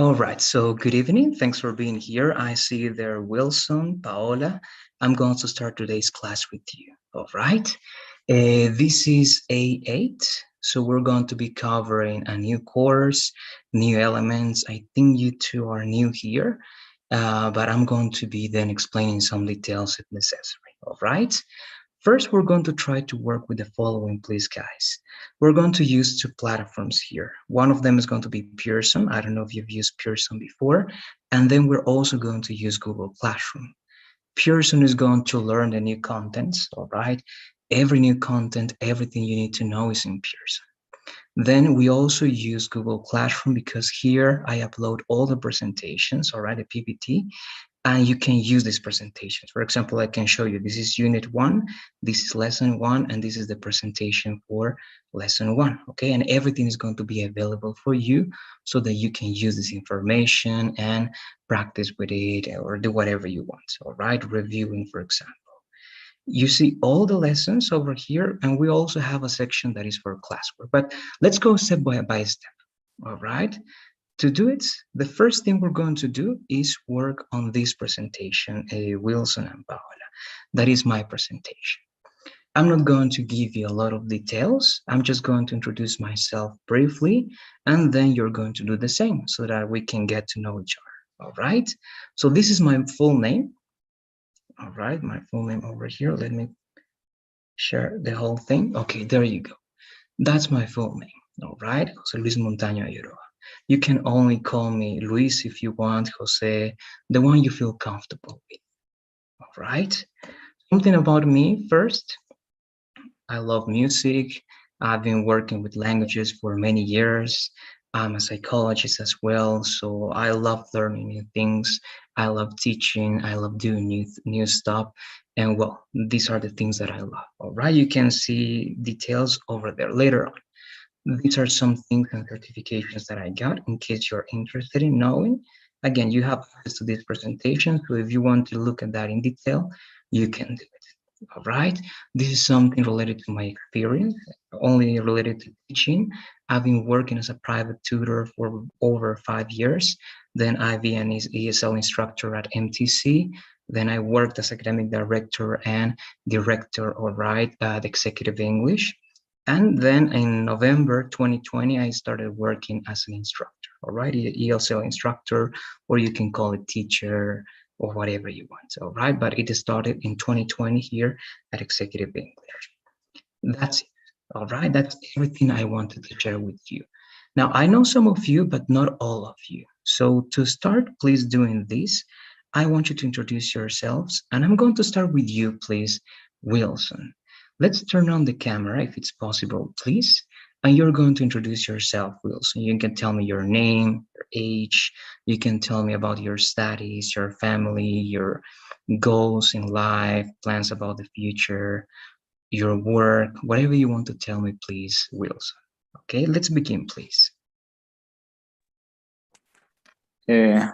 All right, so good evening. Thanks for being here. I see there Wilson, Paola. I'm going to start today's class with you. All right. This is A8, so we're going to be covering a new course, new elements. I think you two are new here, but I'm going to be then explaining some details if necessary. All right. First, we're going to try to work with the following, please, guys. We're going to use two platforms here. One of them is going to be Pearson. I don't know if you've used Pearson before. And then we're also going to use Google Classroom. Pearson is going to learn the new contents, all right? Every new content, everything you need to know is in Pearson. Then we also use Google Classroom because here I upload all the presentations, all right, the PPT, and you can use these presentations. For example, I can show you, this is unit 1, this is lesson 1, and this is the presentation for lesson 1, okay? And everything is going to be available for you so that you can use this information and practice with it or do whatever you want, all right? Reviewing, for example. You see all the lessons over here, and we also have a section that is for classwork, but let's go step by step, all right? To do it, the first thing we're going to do is work on this presentation, Wilson and Paola. That is my presentation. I'm not going to give you a lot of details. I'm just going to introduce myself briefly, and then you're going to do the same so that we can get to know each other. All right. So this is my full name. All right, my full name over here. Let me share the whole thing. Okay, there you go. That's my full name. All right, Jose Luis Montaño Ayuroa. You can only call me Luis if you want, Jose, the one you feel comfortable with. All right. Something about me first. I love music. I've been working with languages for many years. I'm a psychologist as well, so I love learning new things. I love teaching. I love doing new stuff. And well, these are the things that I love. All right, you can see details over there later on. These are some things and certifications that I got in case you're interested in knowing. Again, you have access to this presentation, so if you want to look at that in detail, you can do it. All right. This is something related to my experience, only related to teaching. I've been working as a private tutor for over 5 years. Then I've been an ESL instructor at MTC. Then I worked as academic director and director, all right, at Executive English. And then in November 2020, I started working as an instructor, all right, ESL instructor, or you can call it teacher or whatever you want, all right? But it started in 2020 here at Executive English. That's it, all right? That's everything I wanted to share with you. Now, I know some of you, but not all of you. So to start, please doing this, I want you to introduce yourselves, and I'm going to start with you, please, Wilson. Let's turn on the camera if it's possible, please. And you're going to introduce yourself, Wilson. You can tell me your name, your age. You can tell me about your studies, your family, your goals in life, plans about the future, your work, whatever you want to tell me, please, Wilson. Okay, let's begin, please. Can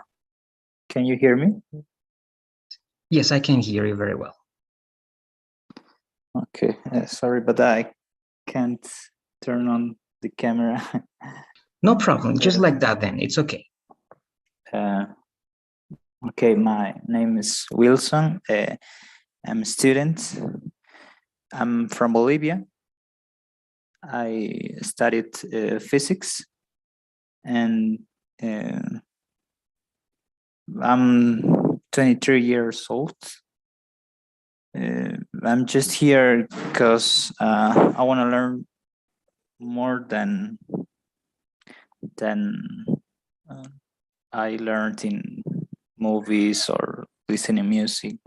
you hear me? Yes, I can hear you very well. Okay, sorry, but I can't turn on the camera. No problem, just like that then, it's okay. Okay, my name is Wilson. I'm a student. I'm from Bolivia. I studied physics, and I'm 23 years old. I'm just here because I want to learn more than I learned in movies or listening music,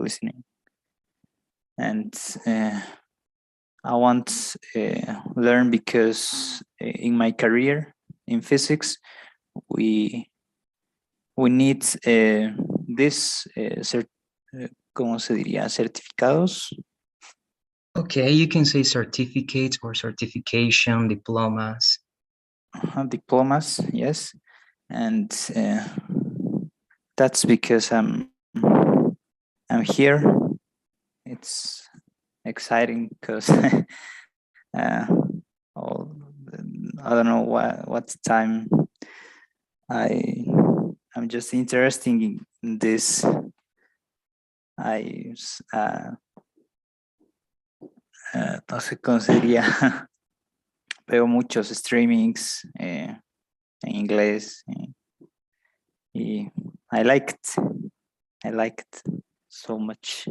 and I want to learn because in my career in physics we need this ¿cómo se diría? Certificados. Okay, you can say certificates or certification, diplomas. Diplomas, yes. And that's because I'm here. It's exciting because I don't know what time I I'm just interested in this. I no sé cómo sería. Veo muchos streamings en inglés y I like it so much.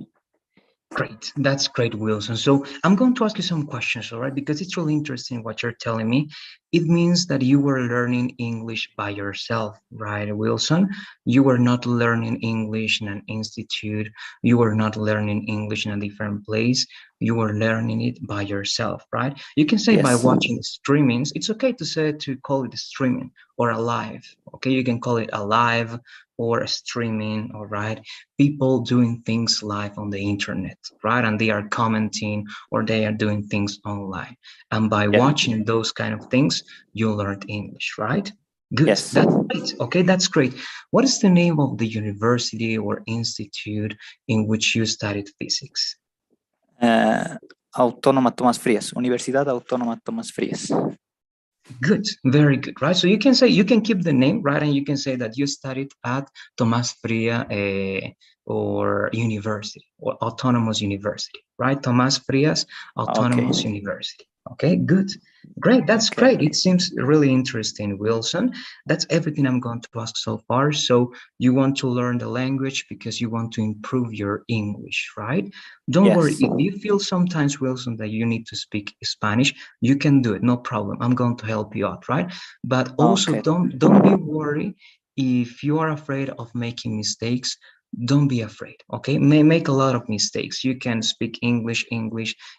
Great. That's great, Wilson. So I'm going to ask you some questions, all right? Because it's really interesting what you're telling me. It means that you were learning English by yourself, right, Wilson? You were not learning English in an institute. You were not learning English in a different place. You were learning it by yourself, right? You can say by Yes. watching streamings. It's okay to call it streaming or a live. Okay, you can call it a live or a streaming, all right? People doing things live on the internet, right? And they are commenting or they are doing things online. And by Yeah. watching those kind of things, you learned English, right? Good. Yes. That's great. Okay, that's great. What is the name of the university or institute in which you studied physics? Autónoma Tomás Frías, Universidad Autónoma Tomás Frías. Good, very good, right? So you can say, you can keep the name, right? And you can say that you studied at Tomás Fría or university or autonomous university, right? Tomás Frías Autonomous University. Okay, good. Great, that's great. It seems really interesting, Wilson. That's everything I'm going to ask so far. So you want to learn the language because you want to improve your English, right? Don't worry. If you feel sometimes, Wilson, that you need to speak Spanish, you can do it, no problem. I'm going to help you out, right? But also don't be worried if you are afraid of making mistakes. Don't be afraid, okay? Make a lot of mistakes. You can speak English.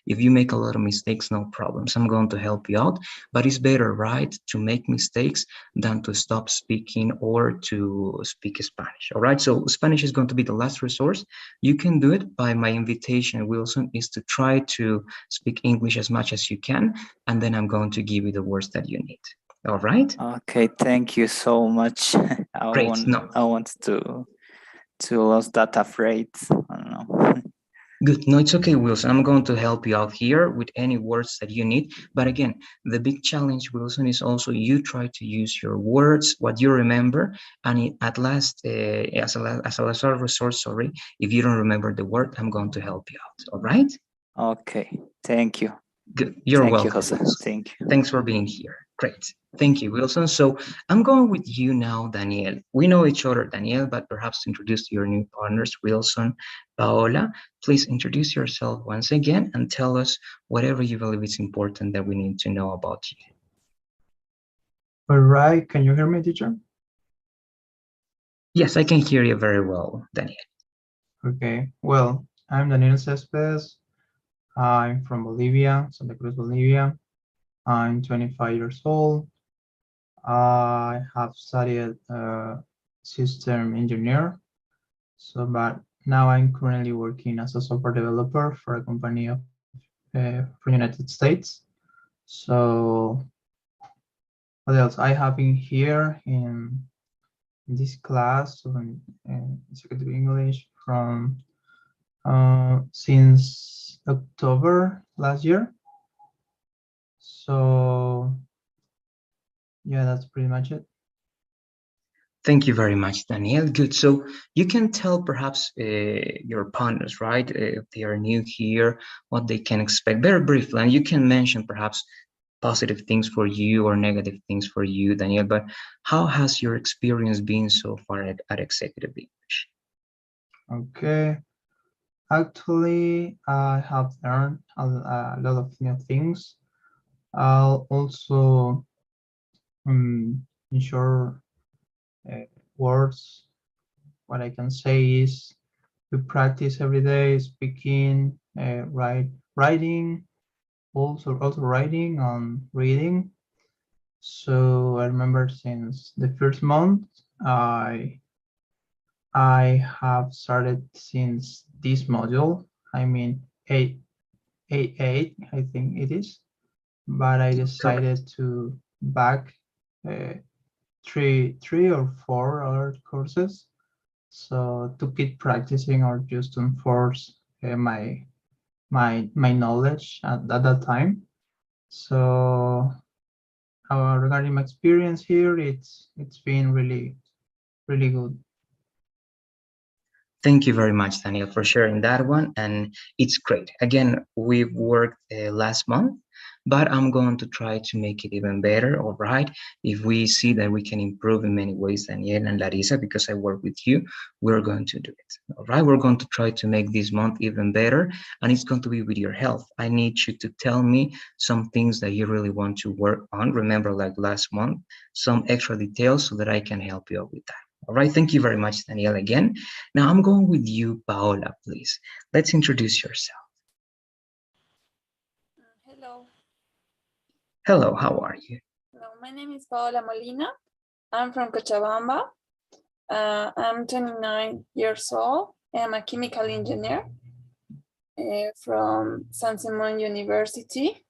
If you make a lot of mistakes, no problems. I'm going to help you out. But it's better, right, to make mistakes than to stop speaking or to speak Spanish, all right? So Spanish is going to be the last resource. You can do it. By my invitation, Wilson, is to try to speak English as much as you can, and then I'm going to give you the words that you need. All right? Okay, thank you so much. I want to lose that afraid. I don't know. Good. No, it's okay, Wilson. I'm going to help you out here with any words that you need. But again, the big challenge, Wilson, is also you try to use your words, what you remember, and at last, as a last resource, sorry, if you don't remember the word, I'm going to help you out. All right? Okay. Thank you. Good. You're welcome. Thank you, Jose. Thank you. Thanks for being here. Great. Thank you, Wilson. So I'm going with you now, Daniel. We know each other, Daniel, but perhaps to introduce your new partners, Wilson, Paola. Please introduce yourself once again and tell us whatever you believe is important that we need to know about you. All right. Can you hear me, teacher? Yes, I can hear you very well, Daniel. Okay. Well, I'm Daniel Cespedes. I'm from Bolivia, Santa Cruz, Bolivia. I'm 25 years old. I have studied system engineer. But now I'm currently working as a software developer for a company of from United States. So what else? I have been here in this class in Executive English from since October last year. So yeah, that's pretty much it. Thank you very much, Daniel. Good. So you can tell perhaps your partners, right, if they are new here, what they can expect very briefly. And you can mention perhaps positive things for you or negative things for you, Daniel. But how has your experience been so far at Executive English? Okay. Actually, I have learned a lot of new things. I'll also ensure words. What I can say is we practice every day speaking, writing, also writing and reading. So I remember since the first month, I have started since this module. I mean, 8, I think it is, but I decided to back three or four other courses. So to keep practicing or just to enforce my knowledge at that time. So regarding my experience here, it's been really really good. Thank you very much, Daniel, for sharing that one. And it's great. Again, we've worked last month, but I'm going to try to make it even better. All right. If we see that we can improve in many ways, Daniel and Larissa, because I work with you, we're going to do it. All right. We're going to try to make this month even better. And it's going to be with your health. I need you to tell me some things that you really want to work on. Remember, like last month, some extra details so that I can help you out with that. All right, thank you very much, Daniel, again. Now I'm going with you, Paola, please. Let's introduce yourself. Hello. Hello, how are you? Hello, my name is Paola Molina. I'm from Cochabamba. I'm 29 years old. I'm a chemical engineer from San Simon University.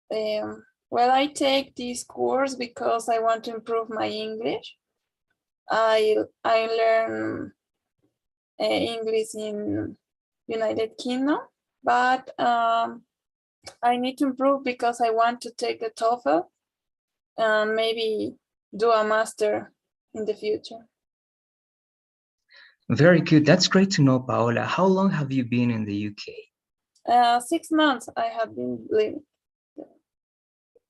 Well, I take this course because I want to improve my English. I learn English in United Kingdom, but I need to improve because I want to take the TOEFL and maybe do a master in the future. Very good. That's great to know, Paola. How long have you been in the UK? 6 months I have been living.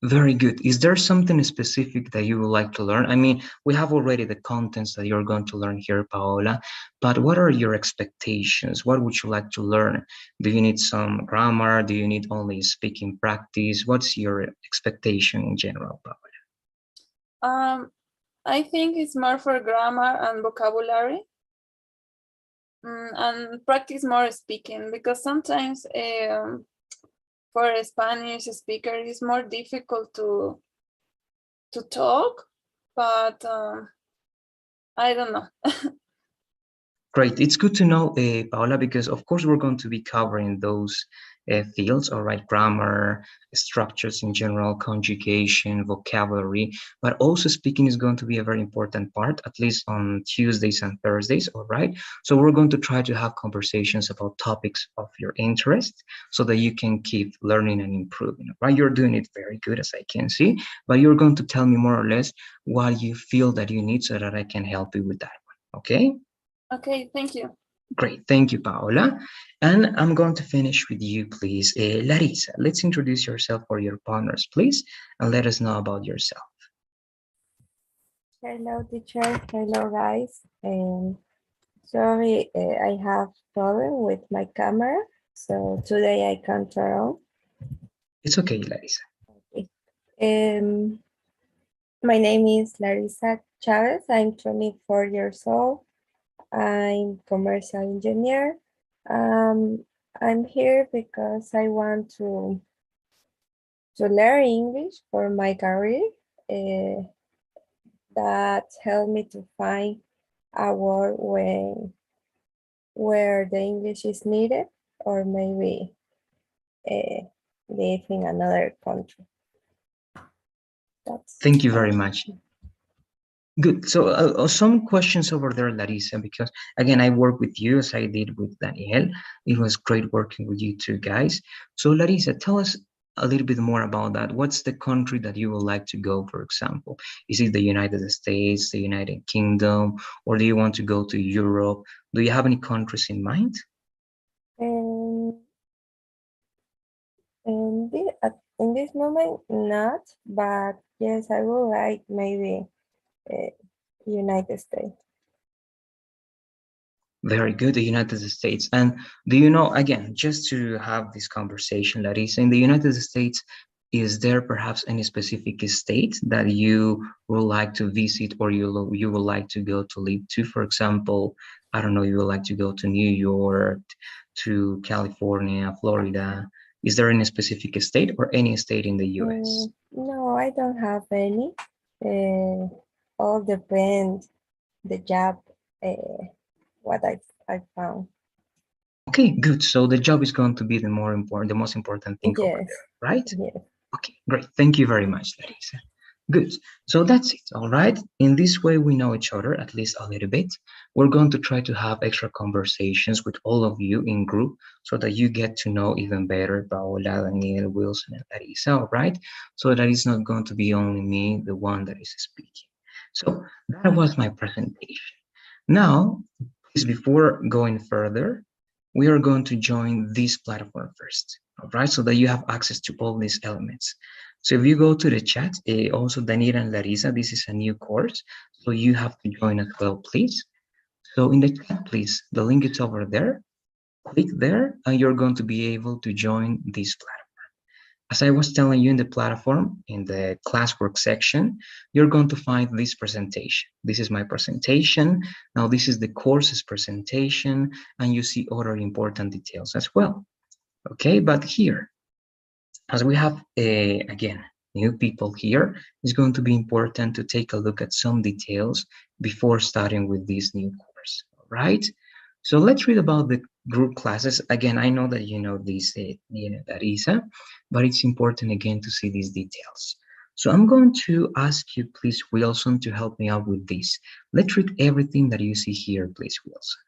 Very good. Is there something specific that you would like to learn? I mean, we have already the contents that you're going to learn here, Paola, but what are your expectations? What would you like to learn? Do you need some grammar? Do you need only speaking practice? What's your expectation in general, Paola? I think it's more for grammar and vocabulary and practice more speaking, because sometimes for a Spanish speaker, it's more difficult to talk, but I don't know. Great. It's good to know, Paola, because of course we're going to be covering those fields, all right, grammar, structures in general, conjugation, vocabulary, but also speaking is going to be a very important part, at least on Tuesdays and Thursdays, all right? So we're going to try to have conversations about topics of your interest so that you can keep learning and improving, right? You're doing it very good, as I can see, but you're going to tell me more or less what you feel that you need so that I can help you with that one, okay? Okay, thank you. Great, thank you, Paola. And I'm going to finish with you, please. Larissa, let's introduce yourself for your partners, please, and let us know about yourself. Hello, teacher. Hello, guys. Sorry, I have problem with my camera, so today I can't turn on. It's okay, Larissa. Okay. My name is Larissa Chavez. I'm 24 years old. I'm commercial engineer. I'm here because I want to learn English for my career. That helped me to find a word where the English is needed, or maybe live in another country. Thank you very much. Good. So some questions over there, Larissa, because again, I work with you as I did with Daniel. It was great working with you two guys. So Larissa, tell us a little bit more about that. What's the country that you would like to go, for example? Is it the United States, the United Kingdom, or do you want to go to Europe? Do you have any countries in mind? In this moment, not, but yes, I would like maybe United States. Very good, the United States. And do you know, again, just to have this conversation, Larissa, in the United States, is there perhaps any specific state that you would like to visit or you would like to go to live to? For example, I don't know, you would like to go to New York, to California, Florida. Is there any specific state or any state in the US? No, I don't have any. All depends the job, what I found. Okay, good. So the job is going to be the most important thing over there, right? Yes. Okay, great. Thank you very much, Larissa. Good. So that's it. All right. In this way, we know each other at least a little bit. We're going to try to have extra conversations with all of you in group so that you get to know even better Paola, Daniel, Wilson, and Larissa. All right. So that it's not going to be only me, the one that is speaking. So that was my presentation. Now, please, before going further, we are going to join this platform first, all right? So that you have access to all these elements. So if you go to the chat, also Daniela and Larissa, this is a new course, so you have to join as well, please. So in the chat, please, the link is over there. Click there, and you're going to be able to join this platform. As I was telling you in the platform, in the classwork section, you're going to find this presentation. This is my presentation. Now this is the course's presentation, and you see other important details as well. Okay, but here, as we have, again, new people here, it's going to be important to take a look at some details before starting with this new course, all right? So let's read about the group classes. Again, I know that you know this, Larissa, but it's important again to see these details. So I'm going to ask you, please, Wilson, to help me out with this. Let's read everything that you see here, please, Wilson.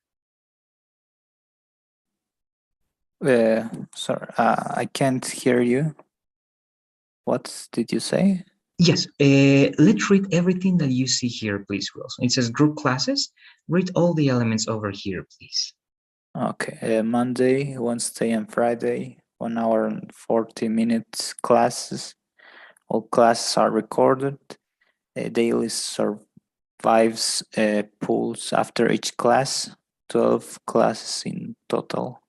Sorry, I can't hear you. What did you say? Yes, let's read everything that you see here, please, Wilson. It says group classes. Read all the elements over here, please. Okay, Monday, Wednesday, and Friday, 1 hour and 40 minutes classes. All classes are recorded. Daily survives pools after each class, 12 classes in total.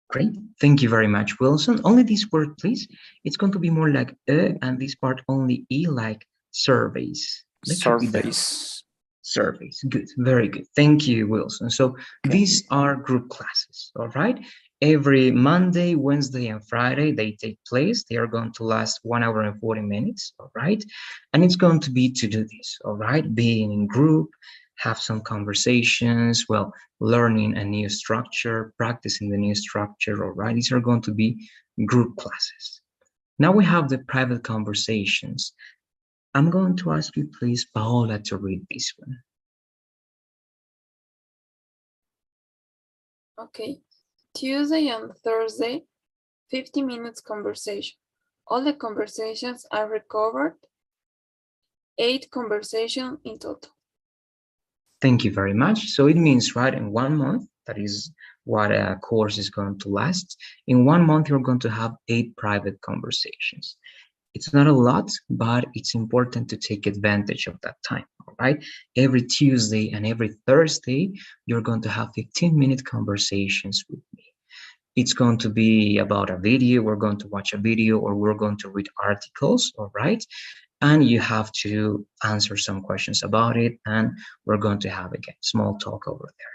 Great, thank you very much, Wilson. Only this word, please. It's going to be more like and this part only E, like surveys. Let's repeat that. Surveys. Surveys, good, very good. Thank you, Wilson. So these are group classes, all right? Every Monday, Wednesday, and Friday, they take place. They are going to last 1 hour and 40 minutes, all right? And it's going to be to do this, all right? Being in group, have some conversations, well, learning a new structure, practicing the new structure, all right? These are going to be group classes. Now we have the private conversations. I'm going to ask you, please, Paola, to read this one. Okay. Tuesday and Thursday, 50 minutes conversation. All the conversations are recovered. 8 conversations in total. Thank you very much. So it means, right, in 1 month, that is what a course is going to last. In 1 month, you're going to have 8 private conversations. It's not a lot, but it's important to take advantage of that time, all right? Every Tuesday and every Thursday, you're going to have 15-minute conversations with me. It's going to be about a video, we're going to watch a video, or we're going to read articles, all right? And you have to answer some questions about it, and we're going to have, again, small talk over there.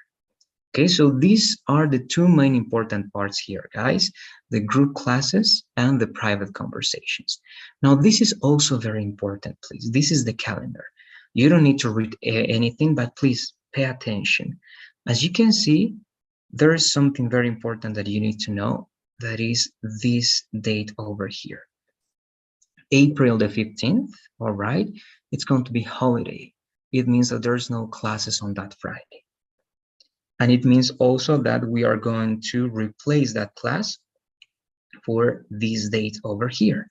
Okay, so these are the 2 main important parts here, guys, the group classes and the private conversations. Now, this is also very important, please. This is the calendar. You don't need to read anything, but please pay attention. As you can see, there is something very important that you need to know. That is this date over here. April the 15th, all right? It's going to be holiday. It means that there's no classes on that Friday. And it means also that we are going to replace that class for this date over here,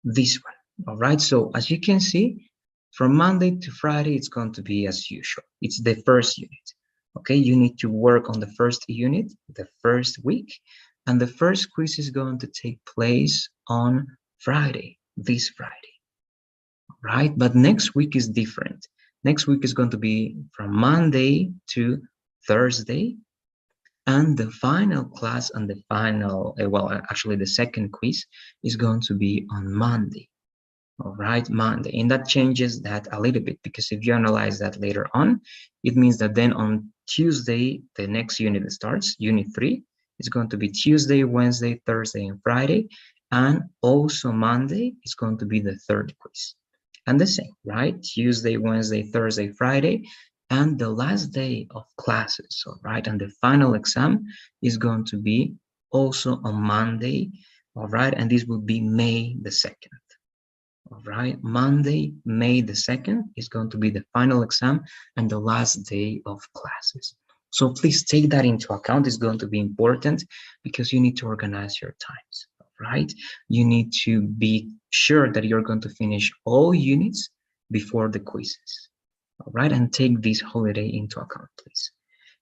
this one, all right? So as you can see, from Monday to Friday, it's going to be as usual. It's the first unit, okay? You need to work on the first unit, the first week, and the first quiz is going to take place on Friday, this Friday, right? But next week is different. Next week is going to be from Monday to Thursday, and the final class and the final, well, actually the second quiz is going to be on Monday, all right, Monday. And that changes that a little bit, because if you analyze that later on, it means that then on Tuesday, the next unit starts, unit 3, is going to be Tuesday, Wednesday, Thursday, and Friday, and also Monday is going to be the third quiz. And the same, right? Tuesday, Wednesday, Thursday, Friday, and the last day of classes, all right? And the final exam is going to be also on Monday, all right? And this will be May the 2nd, all right? Monday, May the 2nd is going to be the final exam and the last day of classes. So please take that into account. It's going to be important because you need to organize your times, right? You need to be sure that you're going to finish all units before the quizzes. all right? And take this holiday into account, please.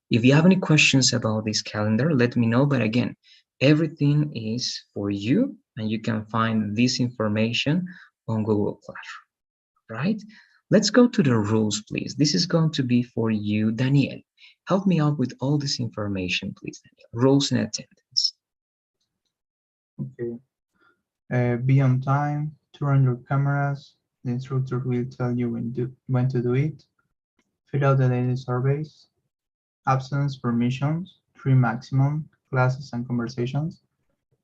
If you have any questions about this calendar, let me know. But again, everything is for you, and you can find this information on Google Classroom, right? Let's go to the rules, please. This is going to be for you, Daniel. Help me out with all this information, please, Daniel. Rules and attendance. Okay. Be on time, turn on your cameras. The instructor will tell you when to do it. Fill out the daily surveys. Absence permissions, 3 maximum, classes and conversations.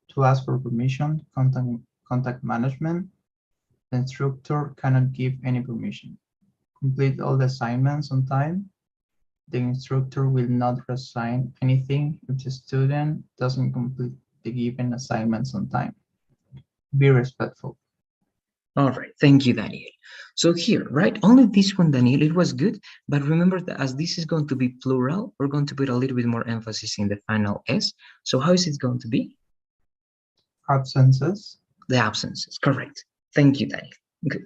To ask for permission, contact management. The instructor cannot give any permission. Complete all the assignments on time. The instructor will not reassign anything if the student doesn't complete the given assignments on time. Be respectful. All right, thank you, Daniel. So here, right, only this one, Daniel, it was good, but remember that as this is going to be plural, we're going to put a little bit more emphasis in the final S. So how is it going to be? Absences. The absences, correct. Thank you, Daniel. Good.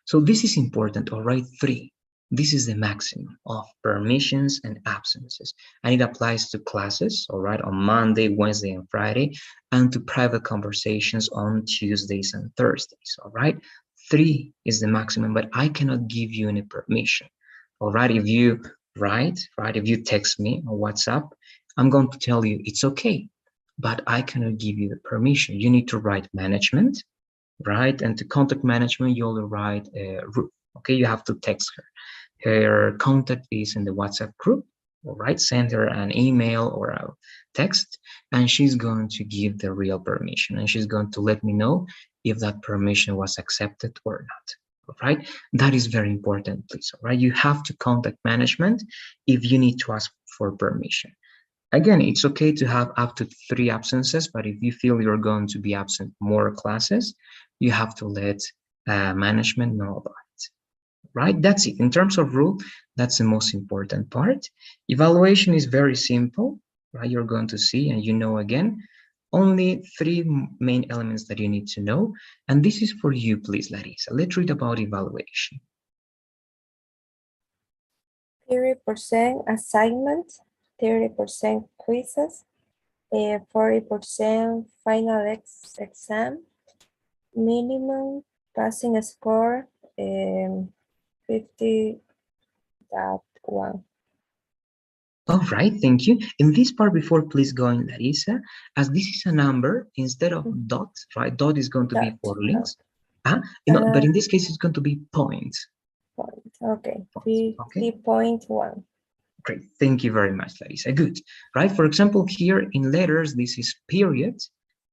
So this is important, all right, 3. This is the maximum of permissions and absences, and it applies to classes, all right, on Monday, Wednesday, and Friday, and to private conversations on Tuesdays and Thursdays, all right? 3 is the maximum, but I cannot give you any permission, all right? If you write, right, if you text me on WhatsApp, I'm going to tell you it's okay, but I cannot give you the permission. You need to write management, right? And to contact management, you only write Ruth, okay? You have to text her. Her contact is in the WhatsApp group, all right? Send her an email or a text, and she's going to give the real permission, and she's going to let me know if that permission was accepted or not, all right? That is very important, please, all right? You have to contact management if you need to ask for permission. Again, it's okay to have up to 3 absences, but if you feel you're going to be absent more classes, you have to let management know about it. Right? That's it. In terms of rule, that's the most important part. Evaluation is very simple, right? You're going to see, and you know again, only 3 main elements that you need to know. And this is for you, please, Larissa. Let's read about evaluation. 30% assignments, 30% quizzes, 40% final exam, minimum passing score, 50.1. All right, thank you. In this part, before please going, Larissa, as this is a number, instead of dot, right? Dot is going to be for links. But in this case, it's going to be points. Point. Okay, Okay. 50.1. Great, thank you very much, Larissa. Good, right? For example, here in letters, this is period,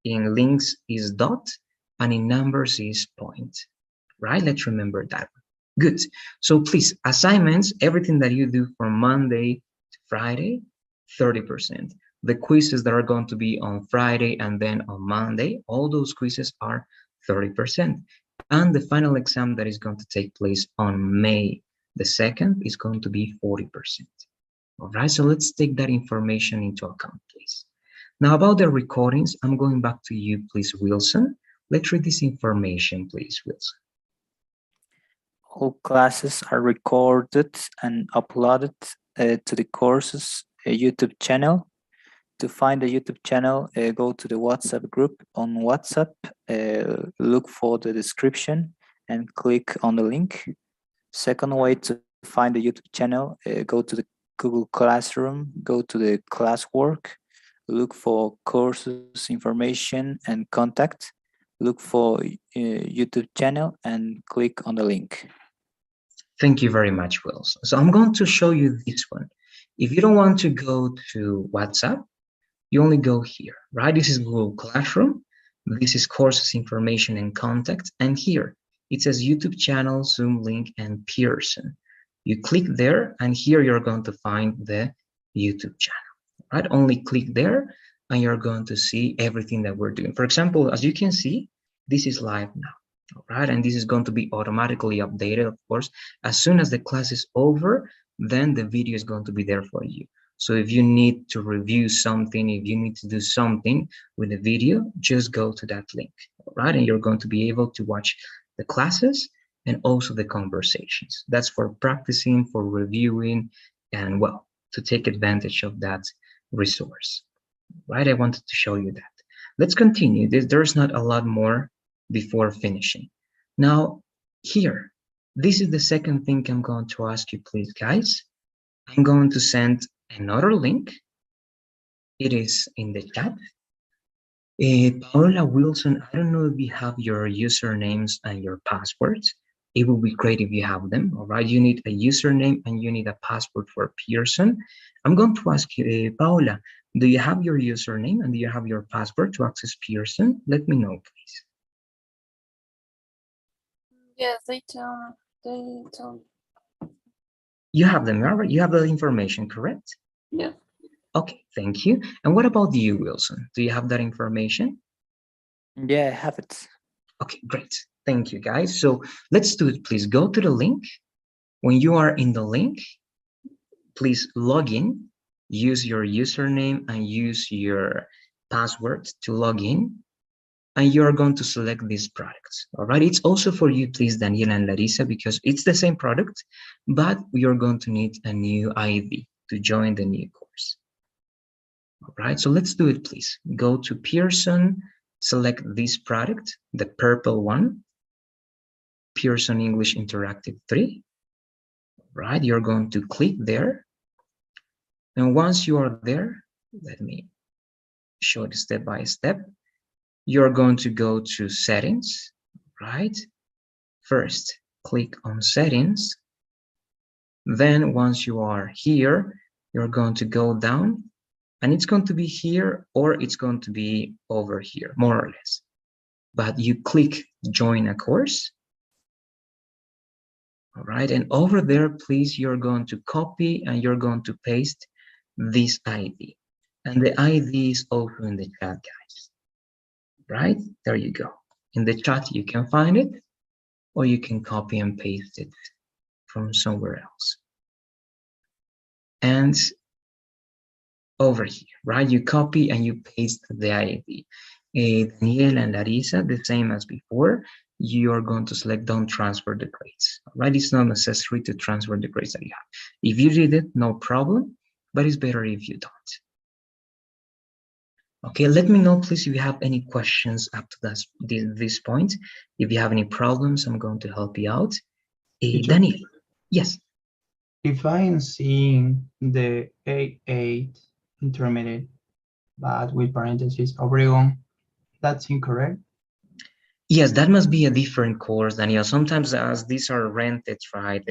in links is dot, and in numbers is point, right? Let's remember that. Good, so please, assignments, everything that you do from Monday to Friday, 30%. The quizzes that are going to be on Friday and then on Monday, all those quizzes are 30%. And the final exam that is going to take place on May the 2nd is going to be 40%. All right, so let's take that information into account, please. Now about the recordings, I'm going back to you, please, Wilson. Let's read this information, please, Wilson. All classes are recorded and uploaded to the courses YouTube channel. To find the YouTube channel, go to the WhatsApp group on WhatsApp, look for the description and click on the link. Second way to find the YouTube channel, go to the Google Classroom, go to the classwork, look for courses, information, and contact. Look for YouTube channel and click on the link. Thank you very much, Wilson. So I'm going to show you this one. If you don't want to go to WhatsApp, you only go here, right? This is Google Classroom. This is courses, information, and contact. And here it says YouTube channel, Zoom link, and Pearson. You click there, and here you're going to find the YouTube channel, right? Only click there, and you're going to see everything that we're doing. For example, as you can see, this is live now, all right? And this is going to be automatically updated, of course. As soon as the class is over, then the video is going to be there for you. So if you need to review something, if you need to do something with the video, just go to that link, all right? And you're going to be able to watch the classes and also the conversations. That's for practicing, for reviewing, and well, to take advantage of that resource, right? I wanted to show you that. Let's continue. There's not a lot more before finishing. Now, here, this is the second thing I'm going to ask you, please, guys. I'm going to send another link. It is in the chat. Paola Wilson, I don't know if you have your usernames and your passwords. It would be great if you have them, all right? You need a username and you need a password for Pearson. I'm going to ask you, Paola, do you have your username and do you have your password to access Pearson? Let me know, please. Yes, they told. You have them, all right? You have the information, correct? Yeah. Okay, thank you. And what about you, Wilson? Do you have that information? Yeah, I have it. Okay, great. Thank you, guys. So let's do it, please. Go to the link. When you are in the link, please log in, use your username and use your password to log in. And you're going to select these products, all right? It's also for you, please, Daniela and Larissa, because it's the same product, but you're going to need a new ID to join the new course. All right, so let's do it, please. Go to Pearson, select this product, the purple one, Pearson English Interactive 3. Right, you're going to click there. And once you are there, let me show it step by step. You're going to go to settings, right? First, click on settings. Then once you are here, you're going to go down and it's going to be here or it's going to be over here, more or less. But you click join a course. All right, and over there, please, you're going to copy and you're going to paste this ID. And the ID is also in the chat, guys. Right, there you go. In the chat, you can find it, or you can copy and paste it from somewhere else. And over here, right, you copy and you paste the ID. Daniel and Larissa, the same as before, you are going to select don't transfer the grades, right? It's not necessary to transfer the grades that you have. If you did it, no problem, but it's better if you don't. Okay, let me know, please, if you have any questions up to this point. If you have any problems, I'm going to help you out. Daniel, yes. If I'm seeing the A8 intermediate, but with parentheses Obregon, that's incorrect? Yes, that must be a different course, Daniel. Sometimes as these are rented, right,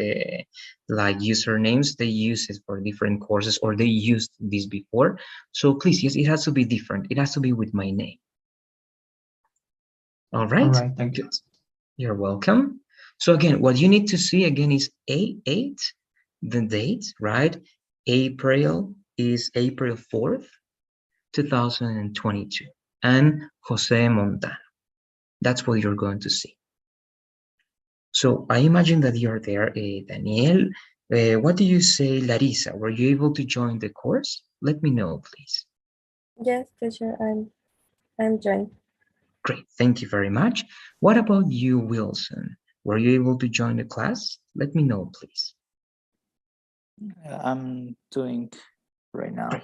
like usernames, they use it for different courses or they used this before. So please, yes, it has to be different. It has to be with my name. All right. All right, thank you. Good. You're welcome. So again, what you need to see again is A8, the date, right? April is April 4th, 2022, and Jose Montano. That's what you're going to see. So I imagine that you're there, Daniel. What do you say, Larissa? Were you able to join the course? Let me know, please. Yes, teacher, I'm joined. Great, thank you very much. What about you, Wilson? Were you able to join the class? Let me know, please. I'm doing right now. Great.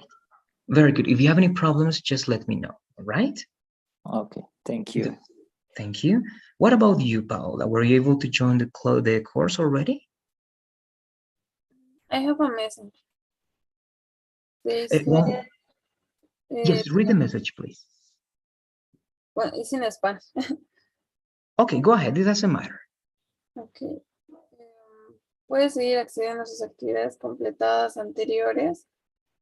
Very good. If you have any problems, just let me know, all right? Okay, thank you. Good. Thank you. What about you, Paola? Were you able to join the course already? I have a message. Please, Yes, read the message, please. well, it's in Spanish. Okay, go ahead. It doesn't matter. Okay. Puedes seguir accediendo a sus actividades completadas anteriores.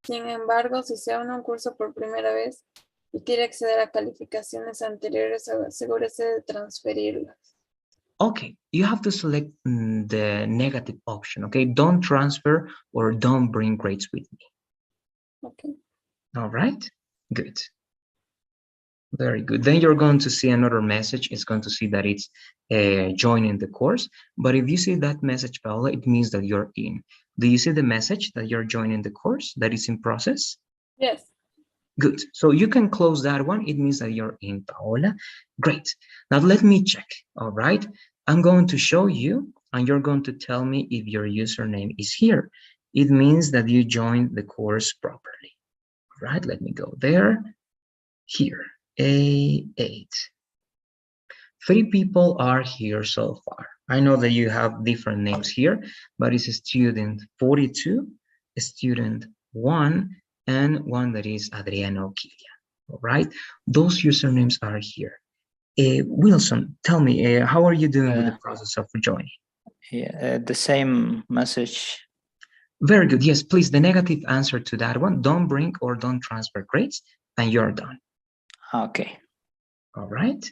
Sin embargo, si se une un curso por primera vez y quiere acceder a calificaciones anteriores, asegúrese de transferirlas. Okay, you have to select the negative option, okay? Don't transfer or don't bring grades with me. Okay. All right, good. Very good. Then you're going to see another message. It's going to see that it's joining the course. But if you see that message, Paola, it means that you're in. Do you see the message that you're joining the course, that is in process? Yes. Good. So you can close that one. It means that you're in, Paola. Great. Now let me check. All right. I'm going to show you, and you're going to tell me if your username is here. It means that you joined the course properly. All right, let me go there. Here, A8. 3 people are here so far. I know that you have different names here, but it's a student 42, a student 1, and one that is Adriano Kilia. All right, those usernames are here. Wilson, tell me, how are you doing with the process of joining? Yeah, the same message. Very good. Yes, please, the negative answer to that one, don't bring or don't transfer grades, and you're done. Okay. All right.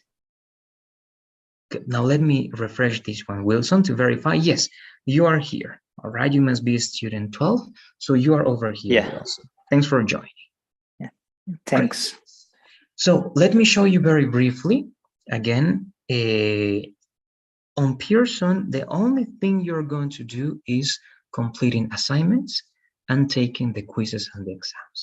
Good. Now let me refresh this one, Wilson, to verify. Yes, you are here. All right, you must be a student 12, so you are over here, Yeah. Wilson. Thanks for joining. Yeah. Thanks. Great. So let me show you very briefly. Again, on Pearson, the only thing you're going to do is completing assignments and taking the quizzes and the exams.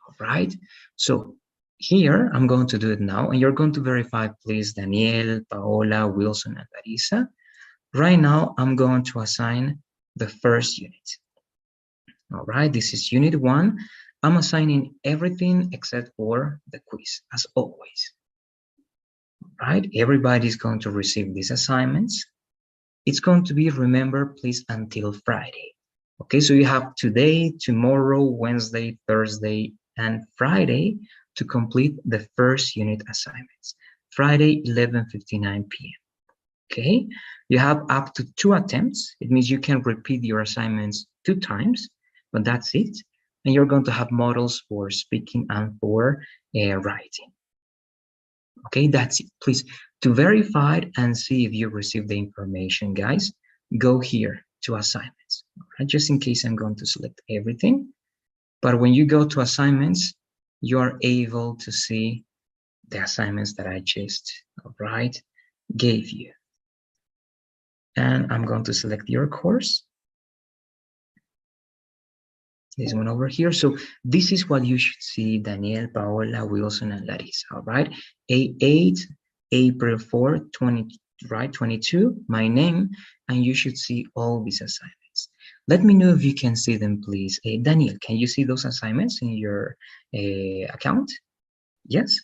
All right. So here, I'm going to do it now, and you're going to verify, please, Daniel, Paola, Wilson, and Larissa. Right now, I'm going to assign the first unit. All right, this is unit 1. I'm assigning everything except for the quiz, as always. All right, everybody's going to receive these assignments. It's going to be, remember, please, until Friday. Okay, so you have today, tomorrow, Wednesday, Thursday, and Friday to complete the first unit assignments. Friday, 11:59 p.m. Okay, you have up to 2 attempts. It means you can repeat your assignments 2 times, but that's it. And you're going to have models for speaking and for writing. Okay, that's it. Please, to verify it and see if you received the information, guys, go here to assignments. All right, just in case I'm going to select everything. But when you go to assignments, you are able to see the assignments that I just, all right, gave you. And I'm going to select your course. This one over here. So this is what you should see, Daniel, Paola, Wilson, and Larissa, all right? A8, April 4, 22, my name, and you should see all these assignments. Let me know if you can see them, please. Daniel, can you see those assignments in your account? Yes?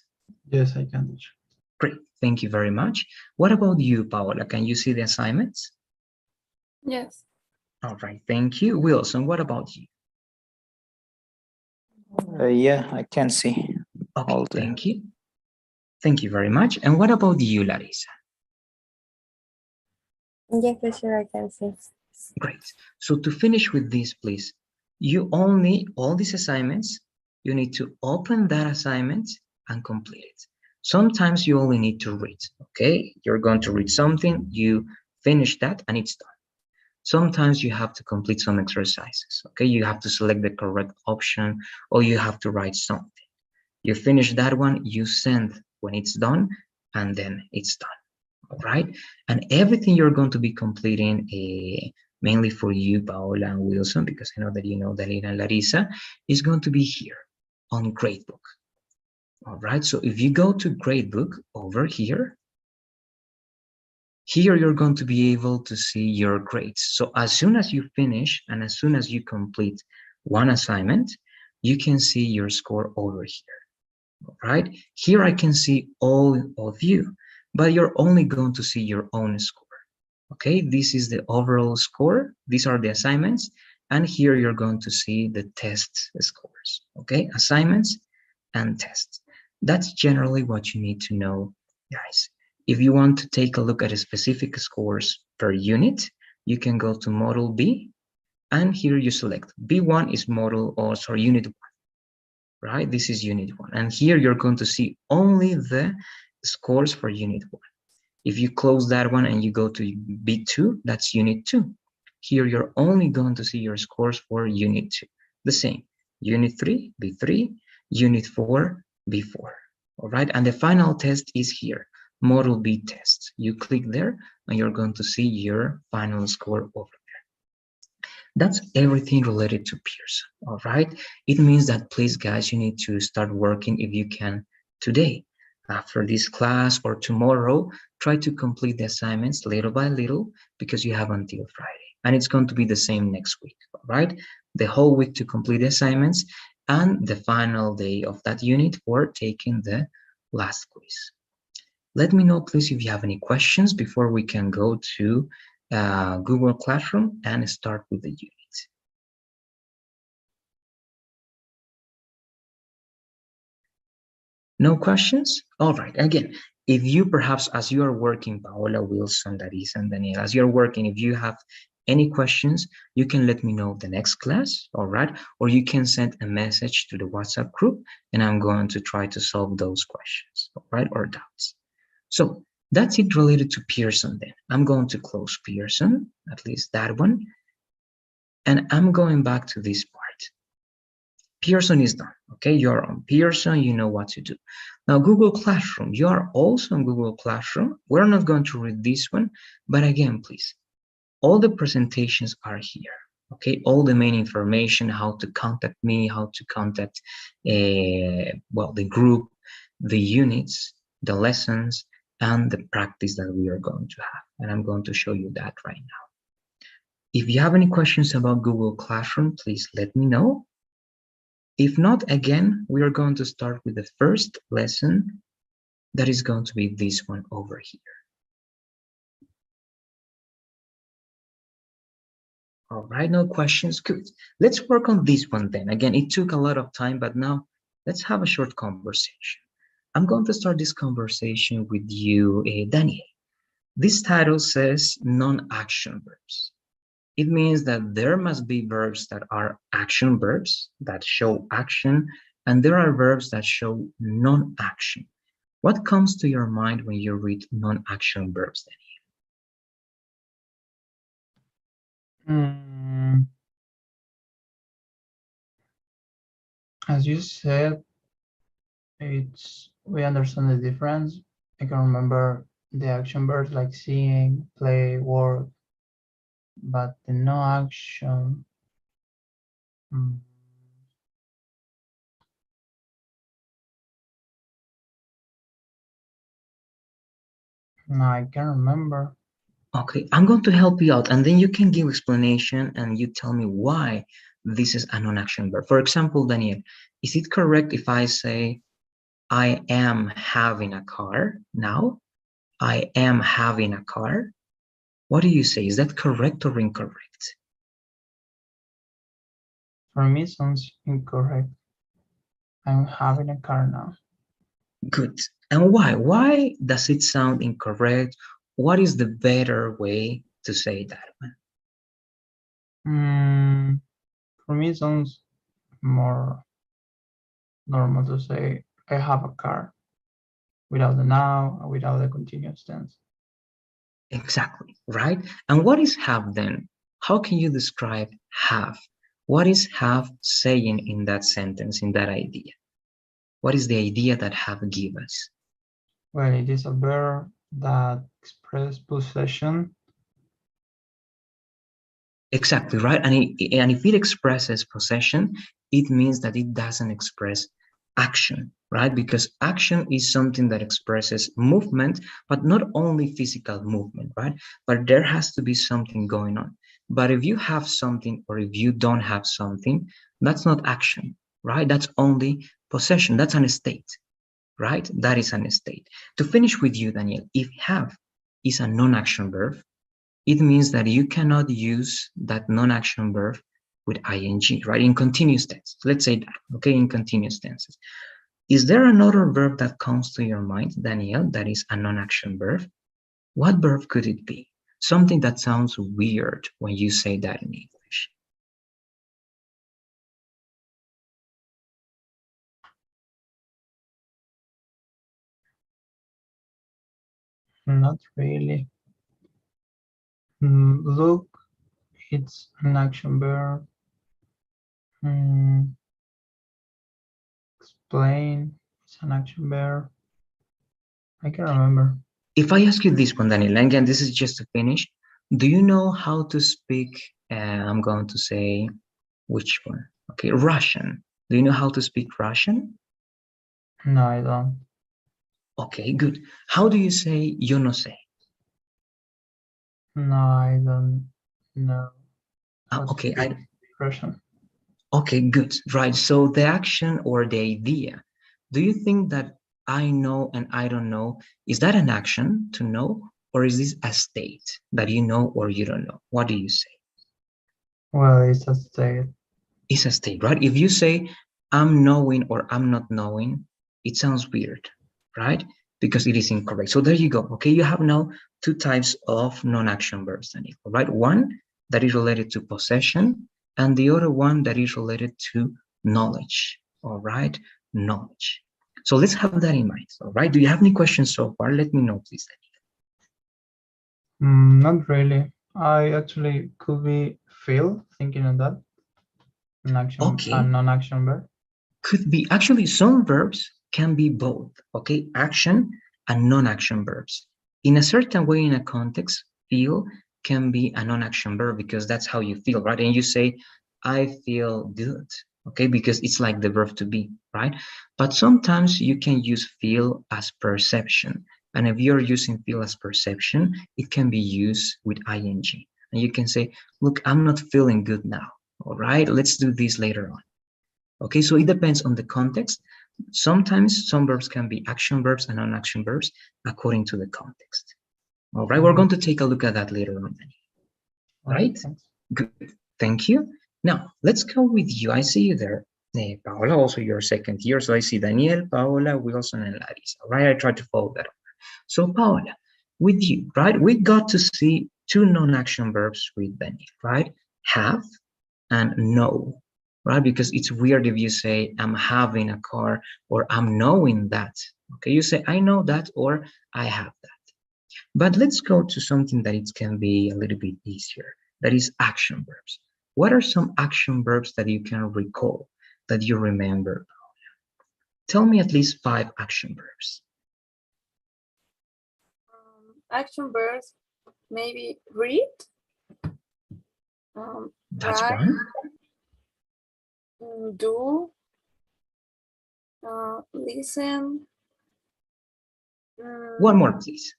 Yes, I can teach. Great, thank you very much. What about you, Paola? Can you see the assignments? Yes. All right, thank you. Wilson, what about you? Yeah, I can see. Okay, thank you. Thank you very much. And what about you, Larissa? Yes, for sure, I can see. Great. So to finish with this, please, you only, all these assignments, you need to open that assignment and complete it. Sometimes you only need to read, okay? You're going to read something, you finish that, and it's done. Sometimes you have to complete some exercises, okay? You have to select the correct option, or you have to write something. You finish that one, you send when it's done, and then it's done, all right? And everything you're going to be completing, mainly for you, Paola and Wilson, because I know that you know Dalila and Larissa, is going to be here on Gradebook, all right? So if you go to Gradebook over here, you're going to be able to see your grades. So as soon as you finish and as soon as you complete one assignment, you can see your score over here. All right, here I can see all of you, but you're only going to see your own score. Okay, this is the overall score. These are the assignments, and here you're going to see the test scores. Okay, assignments and tests. That's generally what you need to know, guys. If you want to take a look at a specific scores per unit, you can go to Model B, and here you select B1 is model, or sorry, unit 1. Right, this is unit 1, and here you're going to see only the scores for unit 1. If you close that one and you go to B2, that's unit 2. Here you're only going to see your scores for unit 2. The same, unit 3, B3, unit 4, B4. All right, and the final test is here, Model B test. You click there and you're going to see your final score over there. That's everything related to Pearson, all right? It means that, please, guys, you need to start working if you can today. After this class or tomorrow, try to complete the assignments little by little because you have until Friday. And it's going to be the same next week, all right? The whole week to complete the assignments and the final day of that unit for taking the last quiz. Let me know, please, if you have any questions before we can go to Google Classroom and start with the unit. No questions? All right. Again, if you perhaps, as you are working, Paola, Wilson, Daris, and Daniel, as you're working, if you have any questions, you can let me know the next class, all right? Or you can send a message to the WhatsApp group, and I'm going to try to solve those questions, all right, or doubts. So that's it related to Pearson then. I'm going to close Pearson, at least that one, and I'm going back to this part. Pearson is done, okay? You're on Pearson, you know what to do. Now, Google Classroom, you are also on Google Classroom. We're not going to read this one, but again, please, all the presentations are here, okay? All the main information, how to contact me, how to contact, well, the group, the units, the lessons, and the practice that we are going to have. And I'm going to show you that right now. If you have any questions about Google Classroom, please let me know. If not, again, we are going to start with the first lesson that is going to be this one over here. All right, no questions, good. Let's work on this one then. Again, it took a lot of time, but now let's have a short conversation. I'm going to start this conversation with you, Daniel. This title says non-action verbs. It means that there must be verbs that are action verbs that show action, and there are verbs that show non-action. What comes to your mind when you read non-action verbs, Daniel? As you said, we understand the difference. I can remember the action verbs like seeing, play, work, but the no action. No, I can't remember. Okay, I'm going to help you out, and then you can give explanation and you tell me why this is a non-action verb. For example, Daniel, is it correct if I say, I am having a car now? I am having a car. What do you say? Is that correct or incorrect? For me, it sounds incorrect. I'm having a car now. Good. And why? Why does it sound incorrect? What is the better way to say that one? For me, it sounds more normal to say I have a car without the now, without the continuous tense. Exactly, right? And what is have then? How can you describe have? What is have saying in that sentence, in that idea? What is the idea that have give us? Well, it is a verb that expresses possession. Exactly, right? And if it expresses possession, it means that it doesn't express action, right? Because action is something that expresses movement, but not only physical movement, right? But there has to be something going on. But if you have something or if you don't have something, that's not action, right? That's only possession. That's an state, right? That is an state. To finish with you, Daniel, if have is a non-action verb, it means that you cannot use that non-action verb with ing, right? In continuous tense. Let's say that, okay, in continuous tenses. Is there another verb that comes to your mind, Daniel, that is a non-action verb? What verb could it be? Something that sounds weird when you say that in English. Not really. Look, it's an action verb. Explain, it's an action verb. I can remember. If I ask you this one, Daniel, and again, this is just to finish, do you know how to speak, I'm going to say, which one? Okay, Russian. Do you know how to speak Russian? No, I don't. Okay, good. How do you say yo no sé? No, I don't know. How to Okay, speak Russian. okay, good. Right. So the action or the idea, do you think that I know and I don't know, is that an action to know, or is this a state that you know or you don't know? What do you say? Well, it's a state. It's a state, right? If you say I'm knowing or I'm not knowing, it sounds weird, right? Because it is incorrect. So there you go. Okay, you have now two types of non-action verbs, Daniel, right? One that is related to possession, and the other one that is related to knowledge. All right, knowledge. So let's have that in mind. All right. Do you have any questions so far? Let me know, please, Not really. I actually could be feel thinking of that. An action, Daniel. Okay. a non-action verb. Could be actually some verbs can be both, okay? Action and non-action verbs. In a certain way, in a context, feel can be a non-action verb because that's how you feel, right? And you say, I feel good, okay? Because it's like the verb to be, right? But sometimes you can use feel as perception. And if you're using feel as perception, it can be used with ing. And you can say, look, I'm not feeling good now, all right? Let's do this later on. Okay, so it depends on the context. Sometimes some verbs can be action verbs and non-action verbs according to the context. All right, we're going to take a look at that later on. Right? Thanks. Good. Thank you. Now, let's go with you. I see you there. Paola, also your second year. So I see Daniel, Paola, Wilson, and Larissa. All right, I tried to follow that. So Paola, with you, right? We got to see two non-action verbs with Daniel, right? Have and know, right? Because it's weird if you say I'm having a car or I'm knowing that. Okay, you say I know that or I have that. But let's go to something that it can be a little bit easier. That is action verbs. What are some action verbs that you can recall, that you remember? Tell me at least 5 action verbs. Action verbs, maybe read, That's write, one. do, listen. One more, please.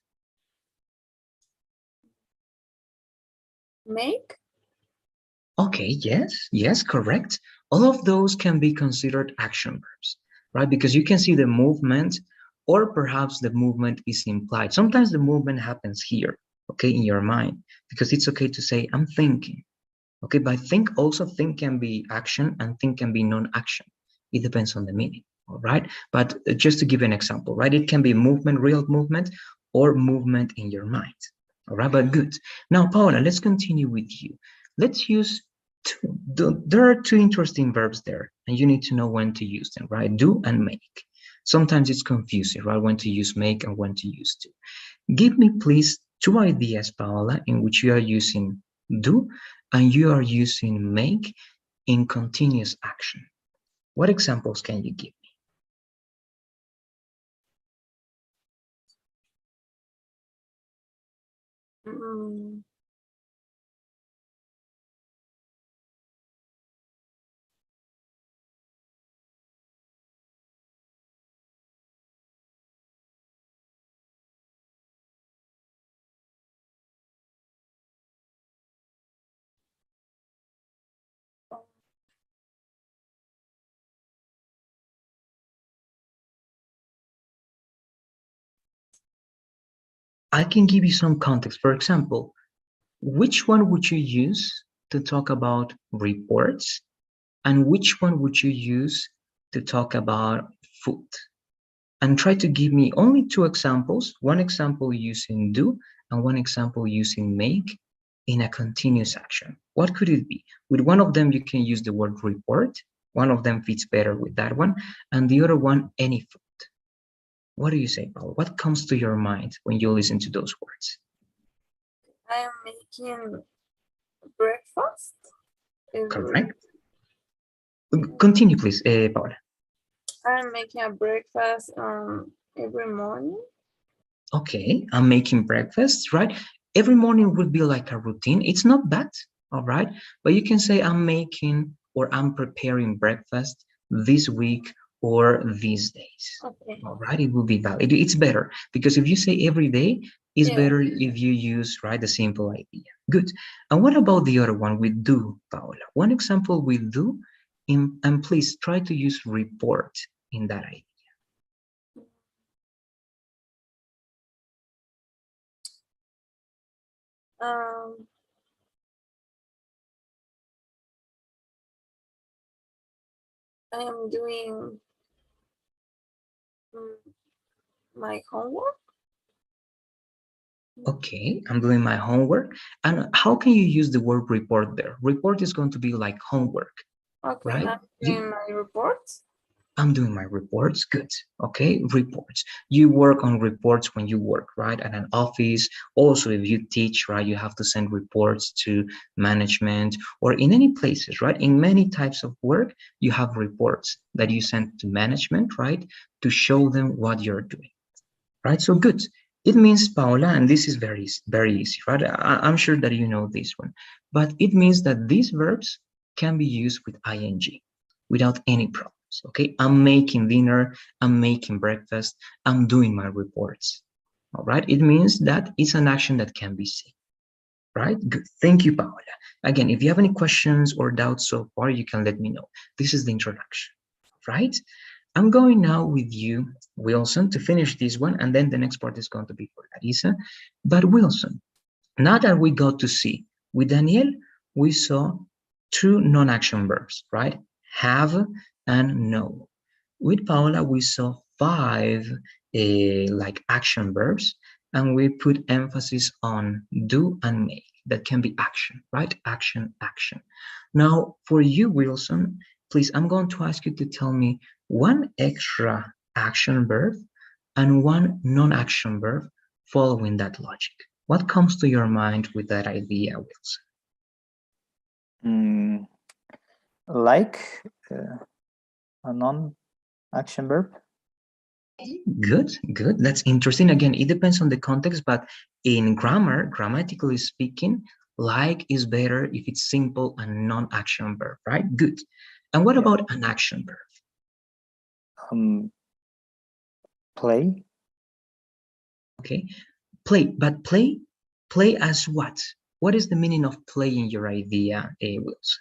Make. Okay, yes, correct. All of those can be considered action verbs, right? Because you can see the movement, or perhaps the movement is implied. Sometimes the movement happens here, okay, in your mind, because it's okay to say, I'm thinking, okay? But think can be action and think can be non-action. It depends on the meaning, all right? But just to give an example, right? It can be movement, real movement, or movement in your mind, all right? But good. Now, Paola, let's continue with you. Let's use there are two interesting verbs there, and you need to know when to use them, right? Do and make. Sometimes it's confusing, right? When to use make and when to use do. Give me, please, 2 ideas, Paola, in which you are using do and you are using make in continuous action. What examples can you give me? I can give you some context. For example, which one would you use to talk about reports, and which one would you use to talk about food? And try to give me only 2 examples, one example using do and one example using make in a continuous action. What could it be? With one of them, you can use the word report. One of them fits better with that one. And the other one, any food. What do you say, Paul? What comes to your mind when you listen to those words? I am making breakfast. Correct. Continue, please, Paula. I'm making a breakfast every morning. Okay, I'm making breakfast, right? Every morning would be like a routine. It's not bad, all right? But you can say I'm making or I'm preparing breakfast this week or these days. Okay. All right, it will be valid. It's better because if you say every day, it's Yeah. better if you use, right, the simple idea. Good. And what about the other one with do, Paola? One example with do, and please try to use report in that idea. I am doing my homework. Okay, I'm doing my homework. And how can you use the word report there? Report is going to be like homework, Okay, right? I'm doing my reports. I'm doing my reports. Good. Okay, reports. You work on reports when you work, right? At an office. Also, if you teach, right, you have to send reports to management or in any places, right? In many types of work, you have reports that you send to management, right? To show them what you're doing, right? So good. It means, Paola, and this is very, very easy, right? I'm sure that you know this one, but it means that these verbs can be used with ing without any problems. Okay, I'm making dinner, I'm making breakfast, I'm doing my reports. All right, it means that it's an action that can be seen. Right, good. Thank you, Paola. Again, if you have any questions or doubts so far, you can let me know. This is the introduction, right? I'm going now with you, Wilson, to finish this one, and then the next part is going to be for Larissa. But Wilson, now that we got to see, with Daniel, we saw two non-action verbs, right? Have and know. With Paola, we saw five like action verbs, and we put emphasis on do and make. That can be action, right? Action, action. Now, for you, Wilson, please, I'm going to ask you to tell me one extra action verb and one non-action verb following that logic. What comes to your mind with that idea, Wilson? Like a non-action verb. Good, good. That's interesting. Again, it depends on the context, but in grammar, grammatically speaking, like is better if it's simple and non-action verb, right? Good. And what about an action verb? Play. Okay, play, but play as what? What is the meaning of play in your idea, Wilson?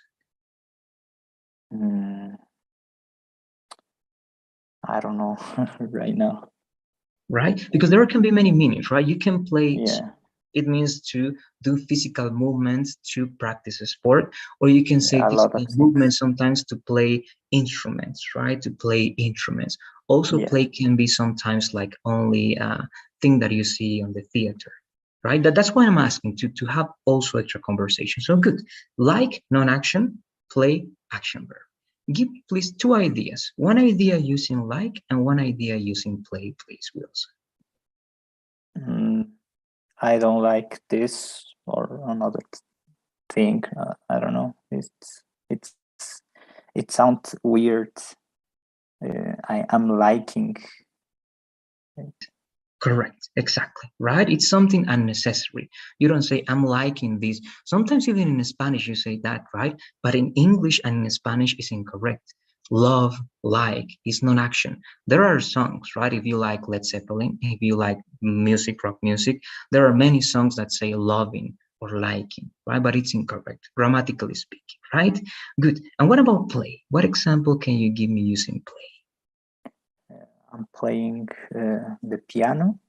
I don't know right now. Right? Because there can be many meanings, right? You can play, Yeah. It means to do physical movements to practice a sport, or you can say physical movements sometimes to play instruments, right? To play instruments. Also, play can be sometimes like only a thing that you see on the theater, right? That's why I'm asking to have also extra conversation. So good. Like non-action, play action verb. Give please two ideas. One idea using like and one idea using play, please, Wilson. I don't like this or another thing. I don't know. It sounds weird. I'm liking it. Correct, exactly, right? It's something unnecessary. You don't say, I'm liking this. Sometimes even in Spanish you say that, right? But in English and in Spanish is incorrect. Love, like, is non-action. There are songs, right? If you like Led Zeppelin, if you like music, rock music, there are many songs that say loving or liking, right? But it's incorrect, grammatically speaking, right? Good. And what about play? What example can you give me using play? I'm playing the piano.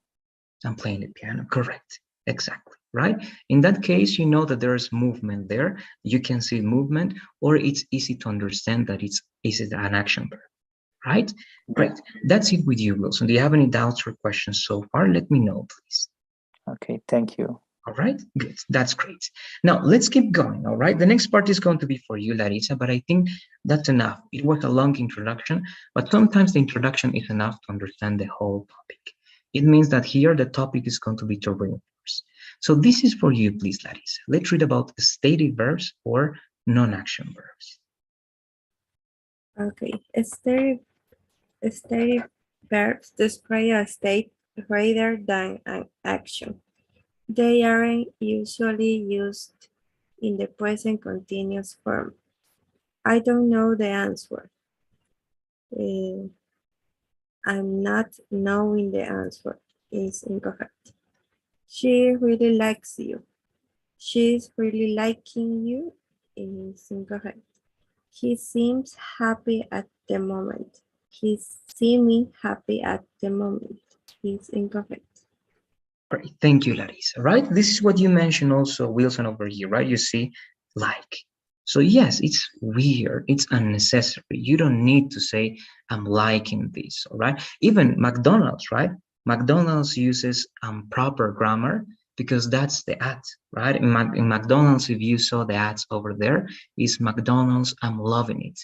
I'm playing the piano, correct, exactly, right? In that case, you know that there's movement there. You can see movement, or it's easy to understand that it's an action verb, right? Great, that's it with you, Wilson. Do you have any doubts or questions so far? Let me know, please. Okay, thank you. All right, good, that's great. Now, let's keep going, all right? The next part is going to be for you, Larissa, but I think that's enough. It was a long introduction, but sometimes the introduction is enough to understand the whole topic. It means that here the topic is going to be to reinforce. So this is for you, please, Larissa. Let's read about stative verbs or non-action verbs. Okay, stative verbs describe a state rather than an action. They aren't usually used in the present continuous form. I don't know the answer. I'm not knowing the answer is incorrect. She really likes you. She's really liking you is incorrect. He seems happy at the moment. He's seeming happy at the moment is incorrect. Great, thank you, Larissa. Right, this is what you mentioned also, Wilson, over here, right? You see, like. So yes, it's weird, it's unnecessary. You don't need to say, I'm liking this, all right? Even McDonald's, right? McDonald's uses proper grammar because that's the ad, right? In McDonald's, if you saw the ads over there, is McDonald's, I'm loving it.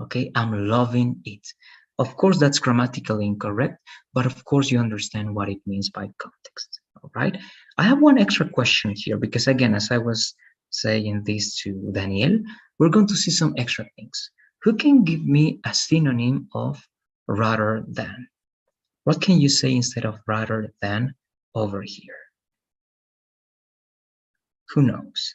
Okay, I'm loving it. Of course, that's grammatically incorrect, but of course you understand what it means by context, all right? I have one extra question here because again, as I was saying this to Daniel, we're going to see some extra things. Who can give me a synonym of rather than? What can you say instead of rather than over here? Who knows?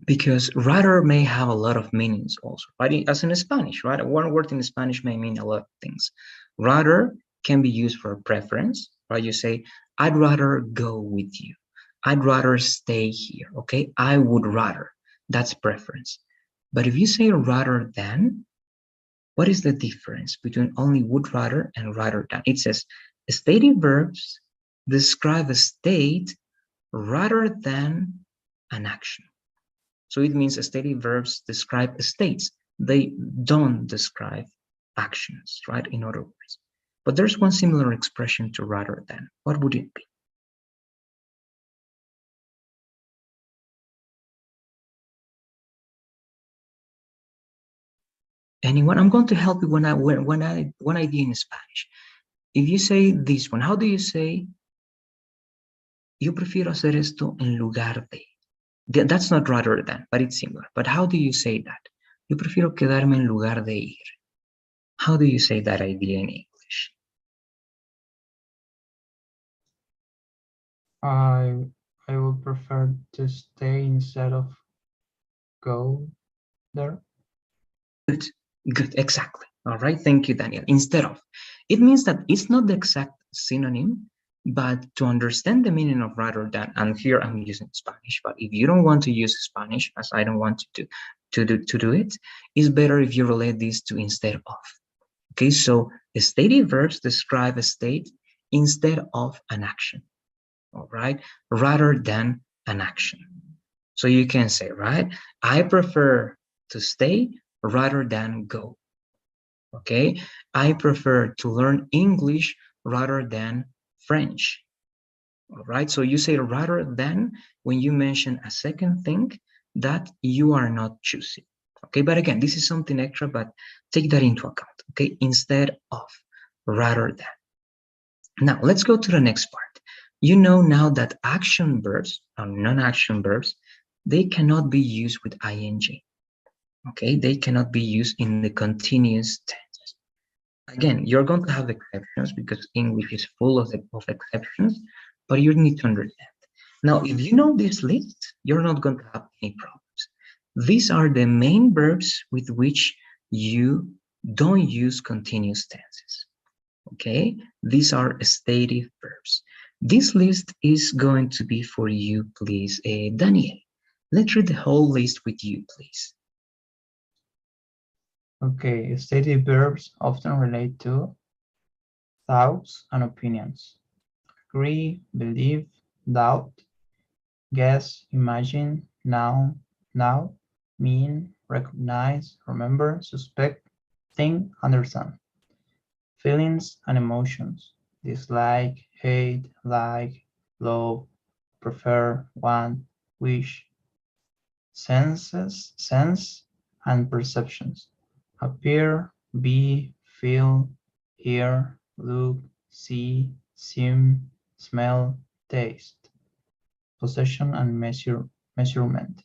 Because rather may have a lot of meanings also, right? As in Spanish, right? One word in Spanish may mean a lot of things. Rather can be used for preference, right? You say, I'd rather go with you. I'd rather stay here, okay? I would rather. That's preference. But if you say rather than, what is the difference between only would rather and rather than? It says, stative verbs describe a state rather than an action. So it means stative verbs describe states. They don't describe actions, right? In other words. But there's one similar expression to rather than. What would it be? Anyone? I'm going to help you when I do in Spanish. If you say this one, how do you say, yo prefiero hacer esto en lugar de? That's not rather than, but it's similar. But how do you say that? Yo prefiero quedarme en lugar de ir. How do you say that idea in English? I would prefer to stay instead of go there. Good, good, exactly. All right, thank you, Daniel. Instead of, it means that it's not the exact synonym, but to understand the meaning of rather than, and here I'm using Spanish, but if you don't want to use Spanish, as I don't want to do it, it's better if you relate this to instead of. Okay, so stative verbs describe a state instead of an action. All right, rather than an action. So you can say, right, I prefer to stay rather than go. Okay, I prefer to learn English rather than French. All right, so you say rather than when you mention a second thing that you are not choosing. Okay, but again, this is something extra, but take that into account. Okay, instead of, rather than. Now let's go to the next part. You know now that action verbs or non-action verbs, they cannot be used with ing. Okay, they cannot be used in the continuous tense. Again, you're going to have exceptions because English is full of exceptions, but you need to understand. Now, if you know this list, you're not going to have any problems. These are the main verbs with which you don't use continuous tenses. Okay, these are stative verbs. This list is going to be for you, please. Daniel, let's read the whole list with you, please. Okay, stative verbs often relate to thoughts and opinions. Agree, believe, doubt, guess, imagine, now, mean, recognize, remember, suspect, think, understand. Feelings and emotions. Dislike, hate, like, love, prefer, want, wish. Sense and perceptions. Appear, be, feel, hear, look, see, seem, smell, taste. Possession and measurement.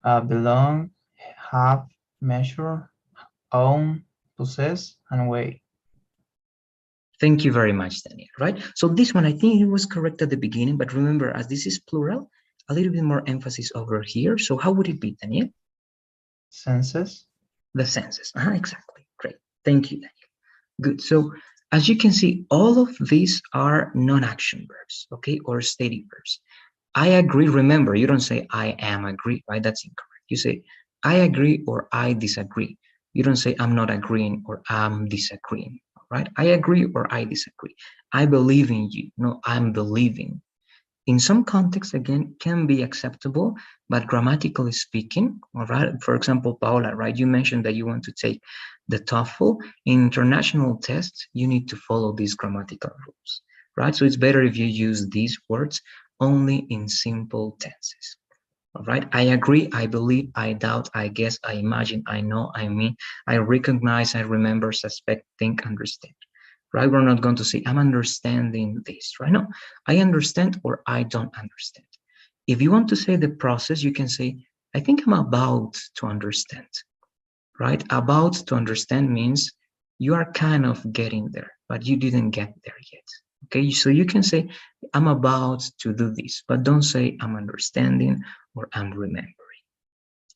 Belong, have, measure, own, possess, and weigh. Thank you very much, Daniel, right? So this one, I think it was correct at the beginning, but remember, as this is plural, a little bit more emphasis over here. So how would it be, Daniel? Senses. The senses. Exactly. Great. Thank you, Daniel. Good. So as you can see, all of these are non-action verbs, okay, or static verbs. I agree. Remember, you don't say I am agree, right? That's incorrect. You say I agree or I disagree. You don't say I'm not agreeing or I'm disagreeing, right? I agree or I disagree. I believe in you. No, I'm believing. In some contexts, again, can be acceptable, but grammatically speaking, all right, for example, Paola, right, you mentioned that you want to take the TOEFL. In international tests, you need to follow these grammatical rules, right? So it's better if you use these words only in simple tenses. All right, I agree, I believe, I doubt, I guess, I imagine, I know, I mean, I recognize, I remember, suspect, think, understand. Right? We're not going to say, I'm understanding this, right? No, I understand or I don't understand. If you want to say the process, you can say, I think I'm about to understand, right? About to understand means you are kind of getting there, but you didn't get there yet. Okay, so you can say, I'm about to do this, but don't say I'm understanding or I'm remembering.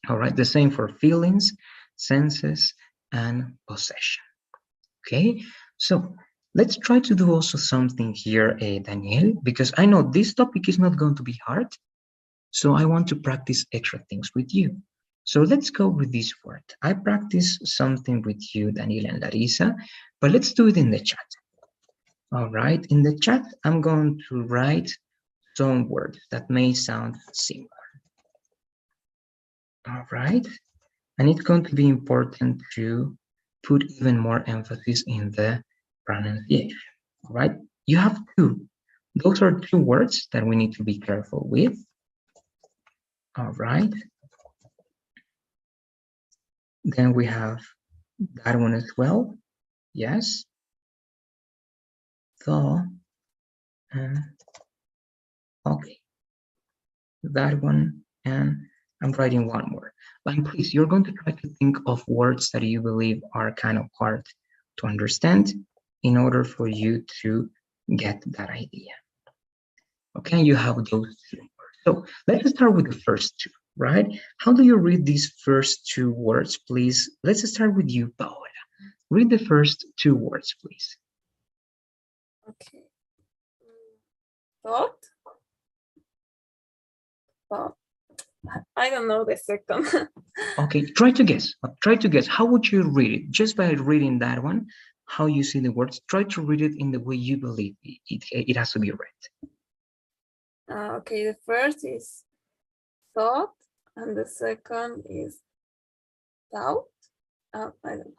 All right, the same for feelings, senses, and possession. Okay, so let's try to do also something here, Daniel, because I know this topic is not going to be hard. So I want to practice extra things with you. So let's go with this word. I practice something with you, Daniel and Larissa, but let's do it in the chat. All right, in the chat, I'm going to write some words that may sound similar. All right, and it's going to be important to put even more emphasis in the pronunciation. All right, you have two. Those are two words that we need to be careful with. All right. Then we have that one as well. Yes. The and okay. That one, and I'm writing one more. But please, you're going to try to think of words that you believe are kind of hard to understand in order for you to get that idea. Okay, you have those two words. So let's start with the first two, right? How do you read these first two words, please? Let's start with you, Paola. Read the first two words, please. Okay. Thought. Thought. I don't know the second. Okay, try to guess. Try to guess. How would you read it? Just by reading that one, how you see the words, try to read it in the way you believe it has to be read. Okay, the first is thought, and the second is doubt. I don't know.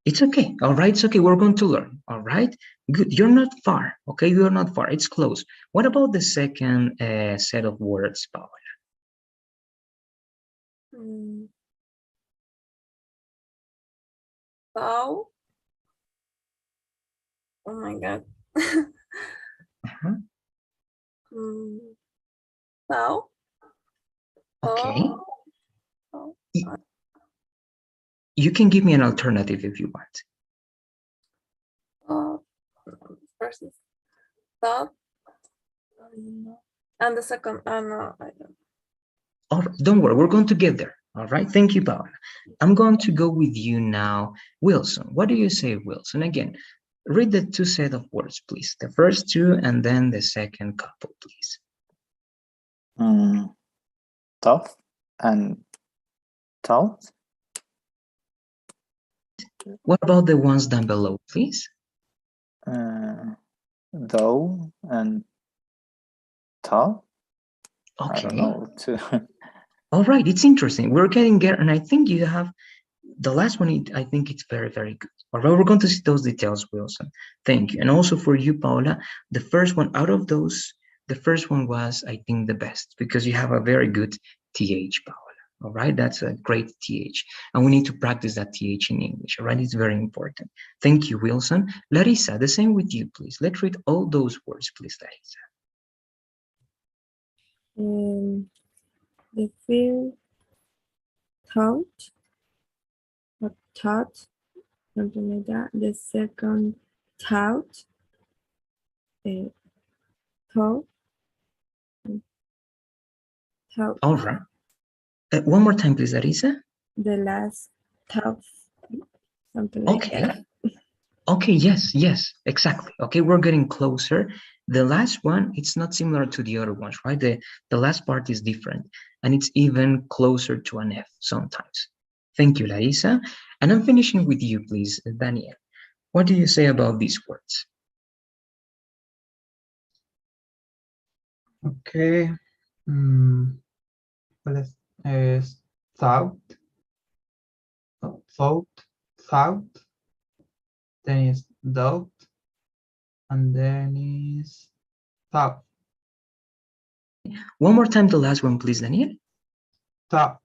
It's okay. All right, it's okay. We're going to learn. All right, good. You're not far. Okay, you're not far. It's close. What about the second set of words, Paola? Thou. Oh my God. Thou. Okay. Oh. You can give me an alternative if you want. First is thought. And the second, no, I don't. All right, don't worry, we're going to get there. All right, thank you, Paola. I'm going to go with you now, Wilson. What do you say, Wilson? Again, read the two set of words, please. The first two and then the second couple, please. Tough and tout. What about the ones down below, please? Though and tout. Okay. I don't know. All right, it's interesting. We're getting there, and I think you have the last one. I think it's very, very good. All right, we're going to see those details, Wilson. Thank you. And also for you, Paola, the first one out of those, the first one was, I think, the best because you have a very good TH, Paola. All right, that's a great TH. And we need to practice that TH in English. All right, it's very important. Thank you, Wilson. Larissa, the same with you, please. Let's read all those words, please, Larissa. The field thought, or thought, something like that. The second thought, thought, thought. All right. One more time, please, Larissa. The last thought, something like Okay. that. Okay, yes, exactly. Okay, we're getting closer. The last one, it's not similar to the other ones, right? The last part is different, and it's even closer to an F sometimes. Thank you, Larissa. And I'm finishing with you, please, Daniel. What do you say about these words? Okay. Well, thought, thought, then is doubt, and then is thought, One more time, the last one, please, Daniel. thought.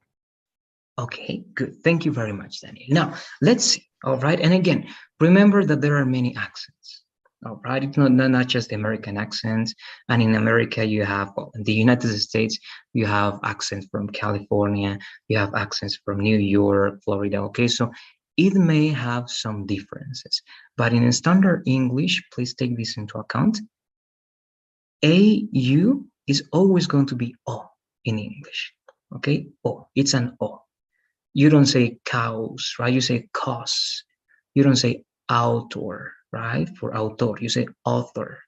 Okay, good. Thank you very much, Daniel. Now, let's see. All right. And again, remember that there are many accents. All right. It's not just the American accents. And in America, you have, well, in the United States, you have accents from California, you have accents from New York, Florida. Okay. So it may have some differences. But in standard English, please take this into account. AU is always going to be O in English. Okay. O. It's an O. You don't say cows, right? You say cos. You don't say author, right? For autor, you say author.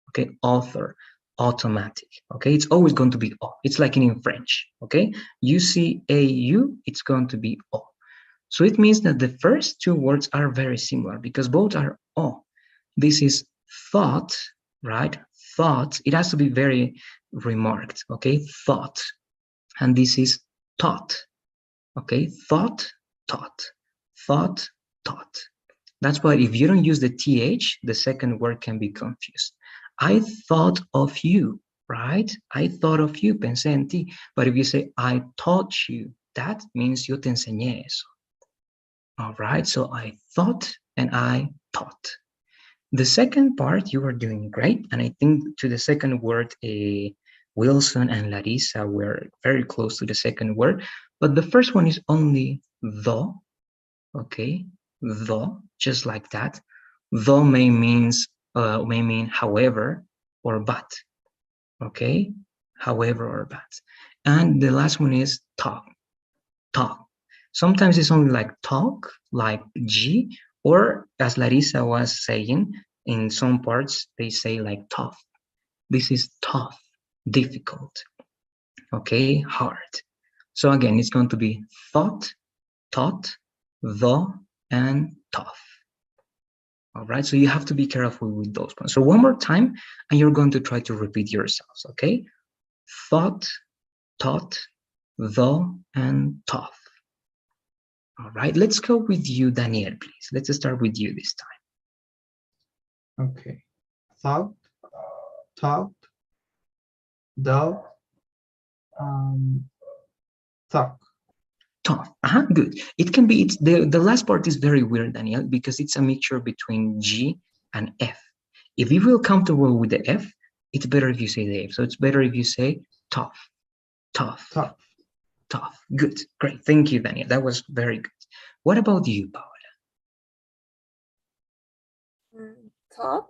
Okay, author, automatic. Okay, it's always going to be O. It's like in French. Okay, you see AU, it's going to be O. So it means that the first two words are very similar because both are O. This is thought, right? Thought. It has to be very remarked. Okay, thought. And this is taught. Okay, thought, taught, thought, taught. That's why if you don't use the TH, the second word can be confused. I thought of you, right? I thought of you, pensé en ti. But if you say, I taught you, that means yo te enseñé eso. All right, so I thought and I taught. The second part, you were doing great. And I think to the second word, Wilson and Larissa were very close to the second word. But the first one is only though, okay? Though, just like that. Though may mean however or but, okay? However or but. And the last one is talk, talk. Sometimes it's only like talk, like G, or as Larissa was saying, in some parts, they say like tough. This is tough, difficult, okay, hard. So again, it's going to be thought, taught, though, and tough. All right, so you have to be careful with those ones. So one more time, and you're going to try to repeat yourselves, okay? Thought, taught, though, and tough. All right, let's go with you, Daniel, please. Let's start with you this time. Okay. Thought, doubt, talk. Tough. Good. It can be, it's the last part is very weird, Daniel, because it's a mixture between G and F. If you feel comfortable with the F, it's better if you say the F. So it's better if you say tough, tough, Tough. tough. Good. Great. Thank you, Daniel. That was very good. What about you, Paola? Thought.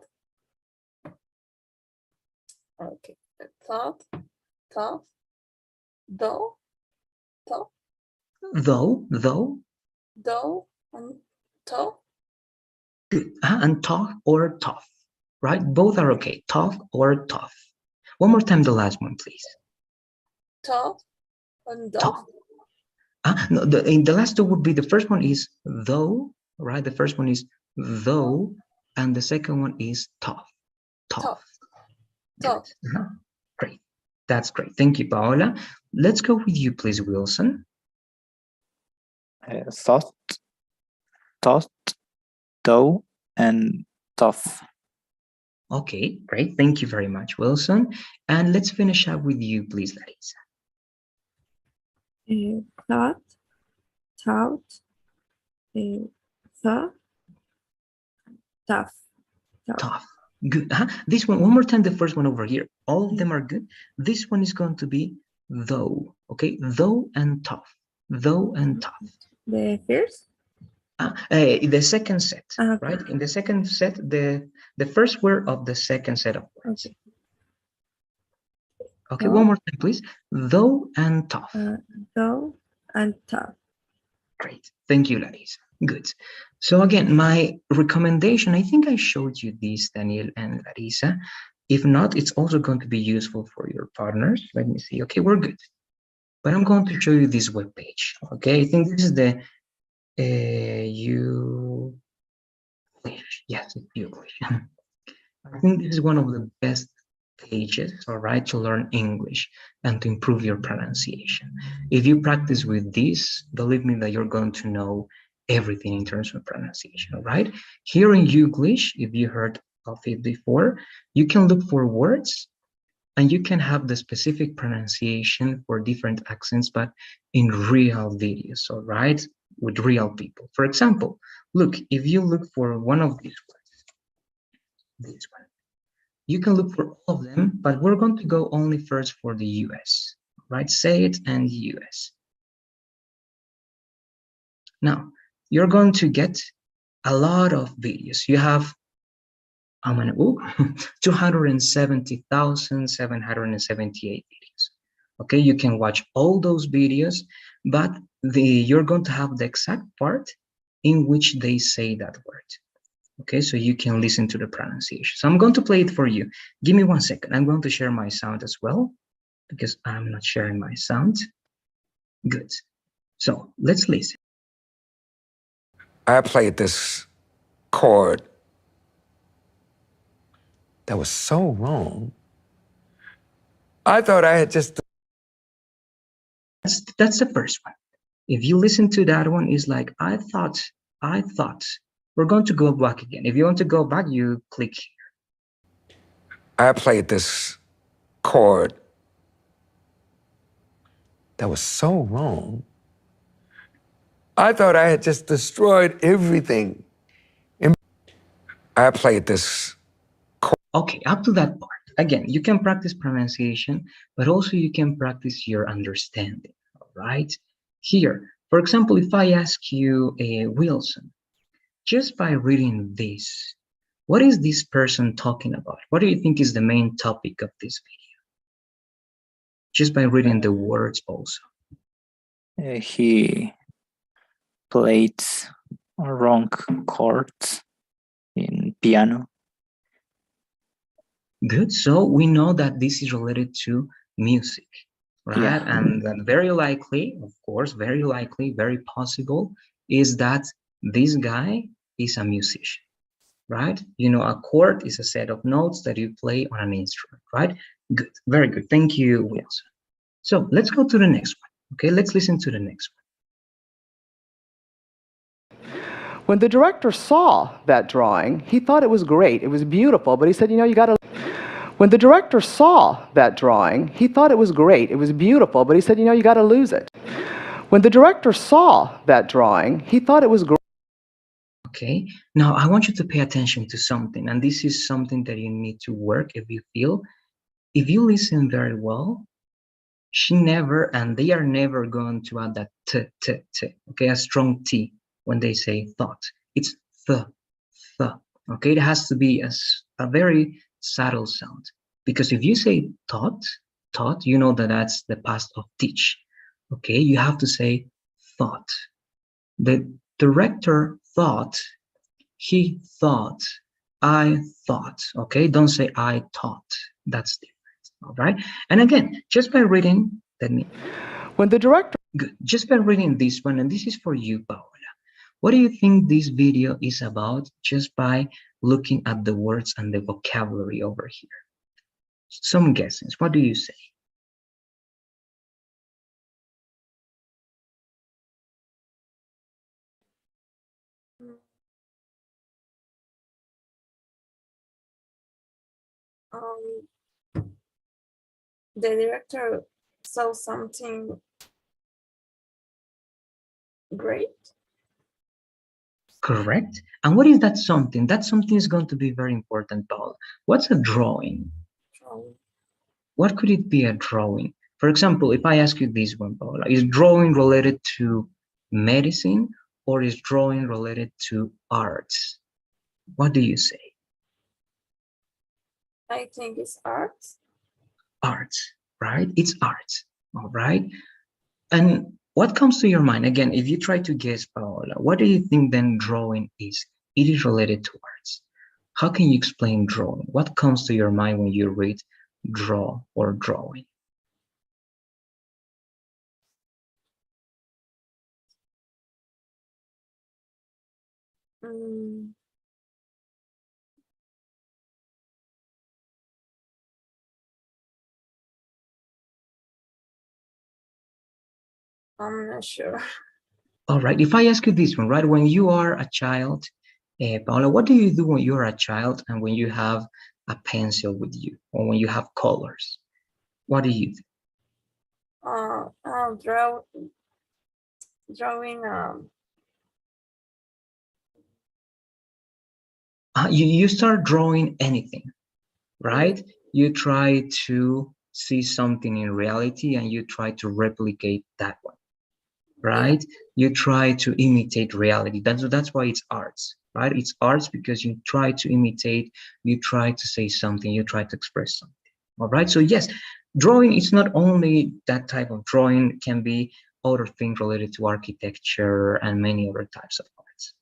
Okay. Thought, tough, though, tough, Though, though, and tough. good. And tough or tough, right? Both are okay. Tough or tough. One more time, the last one, please. Tough and Tough. dove. No, the last two would be, the first one is though, right? The first one is though, and the second one is tough. Tough. Tough. Great. That's great. Thank you, Paola. Let's go with you, please, Wilson. Thought, though, and tough. Okay, great. Thank you very much, Wilson. And let's finish up with you, please, Larissa. Thought, thought, thought, tough. Tough. Good. This one more time, the first one over here. All of them are good. This one is going to be though. Okay, though and tough. Though and tough. The first? The second set, Okay. right? In the second set, the first word of the second set of words. Okay. Okay, So, one more time, please. Though and tough. Though and tough. Great. Thank you, Larissa. Good. So again, my recommendation, I think I showed you this, Daniel and Larissa. If not, it's also going to be useful for your partners. Let me see. Okay, we're good. But I'm going to show you this web page. Okay, I think this is the yes, it's English. I think this is one of the best pages, all right, to learn English and to improve your pronunciation. If you practice with this, believe me that you're going to know everything in terms of pronunciation, all right? Here in Youglish, if you heard of it before, you can look for words and you can have the specific pronunciation for different accents, but in real videos, all right? With real people. For example, look, if you look for one of these words, this one, you can look for all of them, but we're going to go only first for the US, right? Say it and US. Now, you're going to get a lot of videos. You have, how many? 270,778 videos. Okay, you can watch all those videos, but you're going to have the exact part in which they say that word. Okay, so you can listen to the pronunciation. So I'm going to play it for you. Give me 1 second. I'm going to share my sound as well, because I'm not sharing my sound. Good. So let's listen. I played this chord that was so wrong. I thought I had just... That's the first one. If you listen to that one, it's like, I thought. We're going to go back again. If you want to go back, you click here. I played this chord that was so wrong. I thought I had just destroyed everything. I played this. Okay, up to that part. Again, you can practice pronunciation, but also you can practice your understanding, all right? Here, for example, if I ask you, Wilson, just by reading this, what is this person talking about? What do you think is the main topic of this video? Just by reading the words also. He played wrong chords in piano. Good, so we know that this is related to music, right? Yeah. And then very likely, of course, very likely, very possible is that this guy is a musician, right? You know, a chord is a set of notes that you play on an instrument, right? Good, very good. Thank you, Wilson. So let's go to the next one. Okay, let's listen to the next one. When the director saw that drawing, he thought it was great. It was beautiful, but he said, you know, you got to... When the director saw that drawing, he thought it was great. It was beautiful, but he said, you know, you got to lose it. When the director saw that drawing, he thought it was great. Okay, now I want you to pay attention to something, and this is something that you need to work if you feel. If you listen very well, she never, and they are never going to add that t, okay, a strong T when they say thought. It's th, okay? It has to be a very subtle sound, because if you say taught, you know that that's the past of teach, okay? You have to say thought. The director thought, he thought, I thought, okay? Don't say I taught, that's different, all right? And again, just by reading, that means, when the director... Good, just by reading this one, and this is for you, Paola. What do you think this video is about just by looking at the words and the vocabulary over here? Some guesses, what do you say? The director saw something great. Correct. And what is that something? That something is going to be very important, Paul. What's a drawing? Drawing. What could it be, a drawing? For example, if I ask you this one, Paula, is drawing related to medicine or is drawing related to arts? What do you say? I think it's art. Arts, right? It's arts, all right? And what comes to your mind? Again, if you try to guess, Paola, what do you think then drawing is? It is related to arts. How can you explain drawing? What comes to your mind when you read draw or drawing? Mm, I'm not sure. All right, if I ask you this one, right? When you are a child, Paola, what do you do when you're a child and when you have a pencil with you or when you have colors? What do you do? Drawing. You start drawing anything, right? You try to see something in reality and you try to replicate that one, right? You try to imitate reality. That's why it's arts, right? It's arts because you try to imitate, you try to say something, you try to express something. All right. So yes, drawing is not only that type of drawing, can be other things related to architecture and many other types of arts.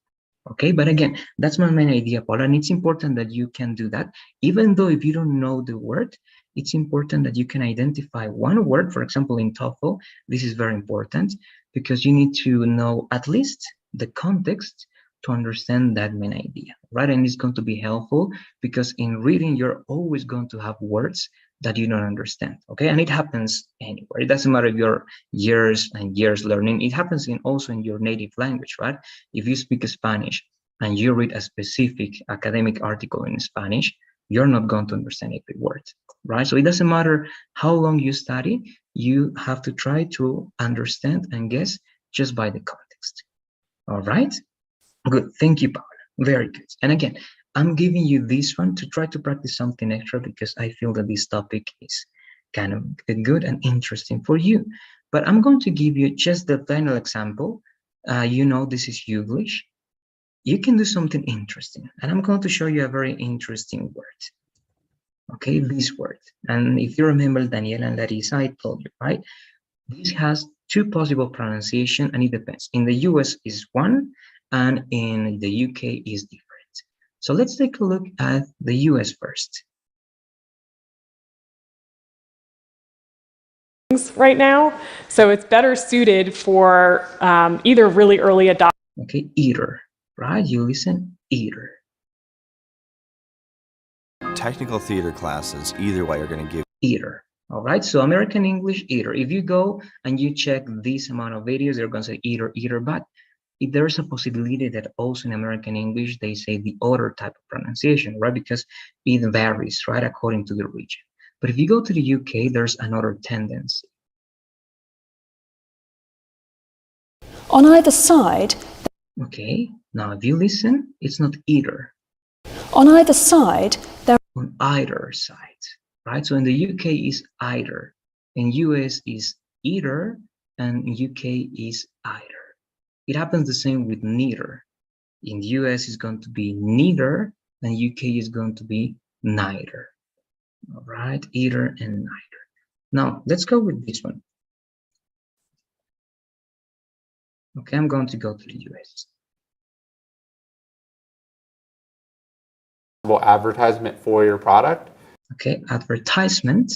Okay, but again, that's my main idea, Paula, and it's important that you can do that. Even though if you don't know the word, it's important that you can identify one word. For example, in TOEFL, this is very important because you need to know at least the context to understand that main idea, right? And it's going to be helpful because in reading, you're always going to have words that you don't understand, okay? And it happens anywhere. It doesn't matter if you're years and years learning. It happens also in your native language, right? If you speak Spanish and you read a specific academic article in Spanish, you're not going to understand every word, right? So it doesn't matter how long you study, you have to try to understand and guess just by the context. All right? Good. Thank you, Paula. Very good. And again, I'm giving you this one to try to practice something extra because I feel that this topic is kind of good and interesting for you. But I'm going to give you just the final example. You know, this is English. You can do something interesting. And I'm going to show you a very interesting word. Okay, this word. And if you remember Daniela and Larissa, I told you, right? This has two possible pronunciation and it depends. In the US is one and in the UK is different. So let's take a look at the US first. Right now, so it's better suited for either really early adoption. Okay, eater, right? You listen, eater. Technical theater classes, either way, are going to give Eater. All right, so American English, eater. If you go and you check this amount of videos, they're going to say eater, eater, but if there's a possibility that also in American English, they say the other type of pronunciation, right? Because it varies, right, according to the region. But if you go to the UK, there's another tendency. On either side. Okay, now if you listen, it's not either. On either side, there. On either side, right? So in the UK is either, in US is either, and in UK is either. It happens the same with neither. In the US is going to be neither, and UK is going to be neither. All right, either and neither. Now let's go with this one. Okay, I'm going to go to the US. Advertisement for your product. Okay, advertisement.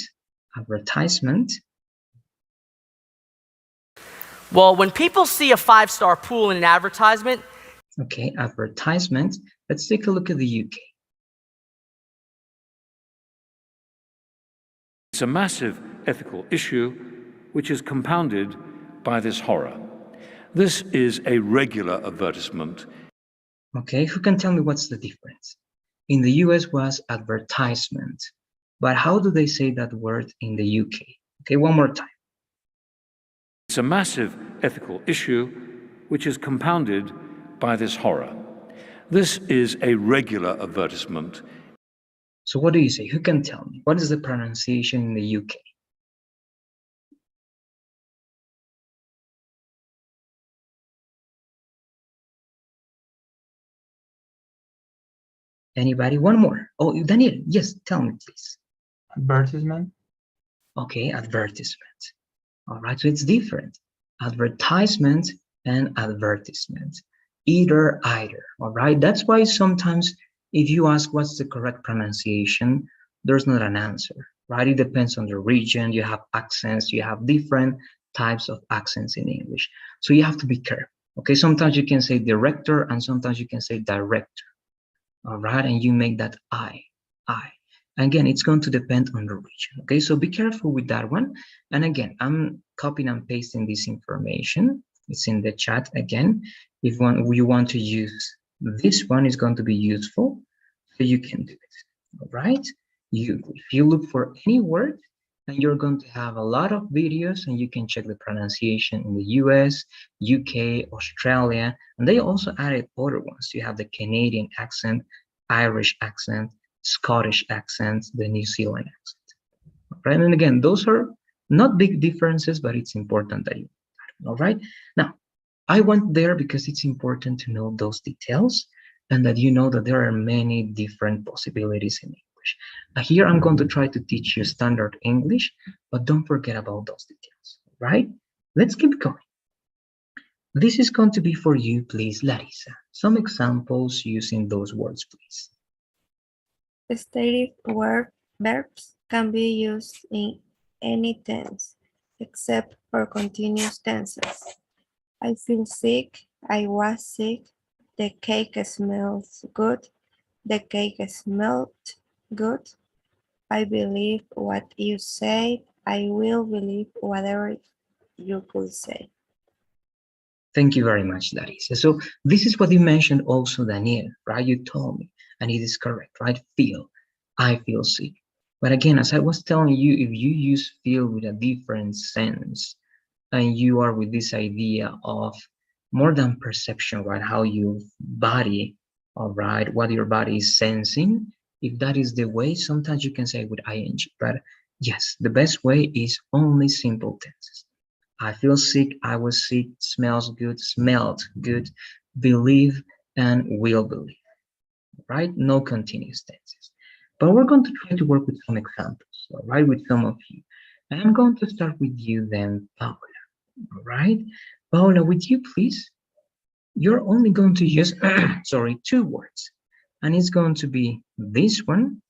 Well, when people see a 5-star pool in an advertisement. Okay, advertisement. Let's take a look at the UK. It's a massive ethical issue which is compounded by this horror. This is a regular advertisement. Okay, who can tell me what's the difference? In the US was advertisement, but how do they say that word in the UK? Okay, one more time. It's a massive ethical issue which is compounded by this horror. This is a regular advertisement. So what do you say? Who can tell me? What is the pronunciation in the UK? Anybody? One more. Oh, Daniel, yes, tell me, please. Advertisement. Okay, advertisement. All right, so it's different. Advertisement and advertisement. Either. All right, that's why sometimes if you ask what's the correct pronunciation, there's not an answer, right? It depends on the region. You have accents, you have different types of accents in English. So you have to be careful. Okay, sometimes you can say director and sometimes you can say director. All right, and you make that I. Again, it's going to depend on the region. Okay, so be careful with that one. And again, I'm copying and pasting this information. It's in the chat again. If you want to use this one, is going to be useful, so you can do it. All right. If you look for any word, and you're going to have a lot of videos, and you can check the pronunciation in the US, UK, Australia, and they also added other ones. You have the Canadian accent, Irish accent, Scottish accent, the New Zealand accent. Right, and again, those are not big differences, but it's important that you. All right. Now, I went there because it's important to know those details and that you know that there are many different possibilities in English. Here I'm going to try to teach you standard English, but don't forget about those details, right? Let's keep going. This is going to be for you, please, Larissa. Some examples using those words, please. Stative verbs can be used in any tense, except for continuous tenses. I feel sick, I was sick, the cake smells good, the cake smelled good, I believe what you say, I will believe whatever you could say. Thank you very much, Larissa. So this is what you mentioned also, Daniel, right? You told me, and it is correct, right? Feel, I feel sick. But again, as I was telling you, if you use feel with a different sense, and you are with this idea of more than perception, right? How your body, all right, what your body is sensing. If that is the way, sometimes you can say with ing, but yes, the best way is only simple tenses. I feel sick, I was sick, smells good, smelled good, believe, and will believe, right? No continuous tenses. But we're going to try to work with some examples, all right, with some of you. And I'm going to start with you then, Paola, all right? Paola, with you, please. You're only going to use, sorry, 2 words. And it's going to be this one,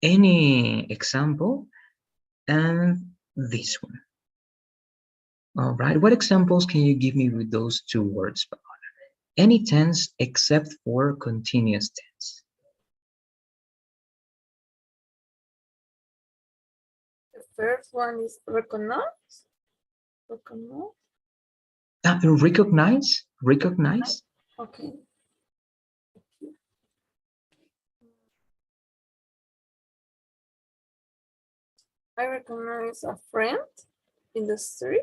any example, and this one. All right, what examples can you give me with those 2 words, Paola? Any tense except for continuous tense. The first one is recognize. Recognize. Okay. I recognize a friend in the street.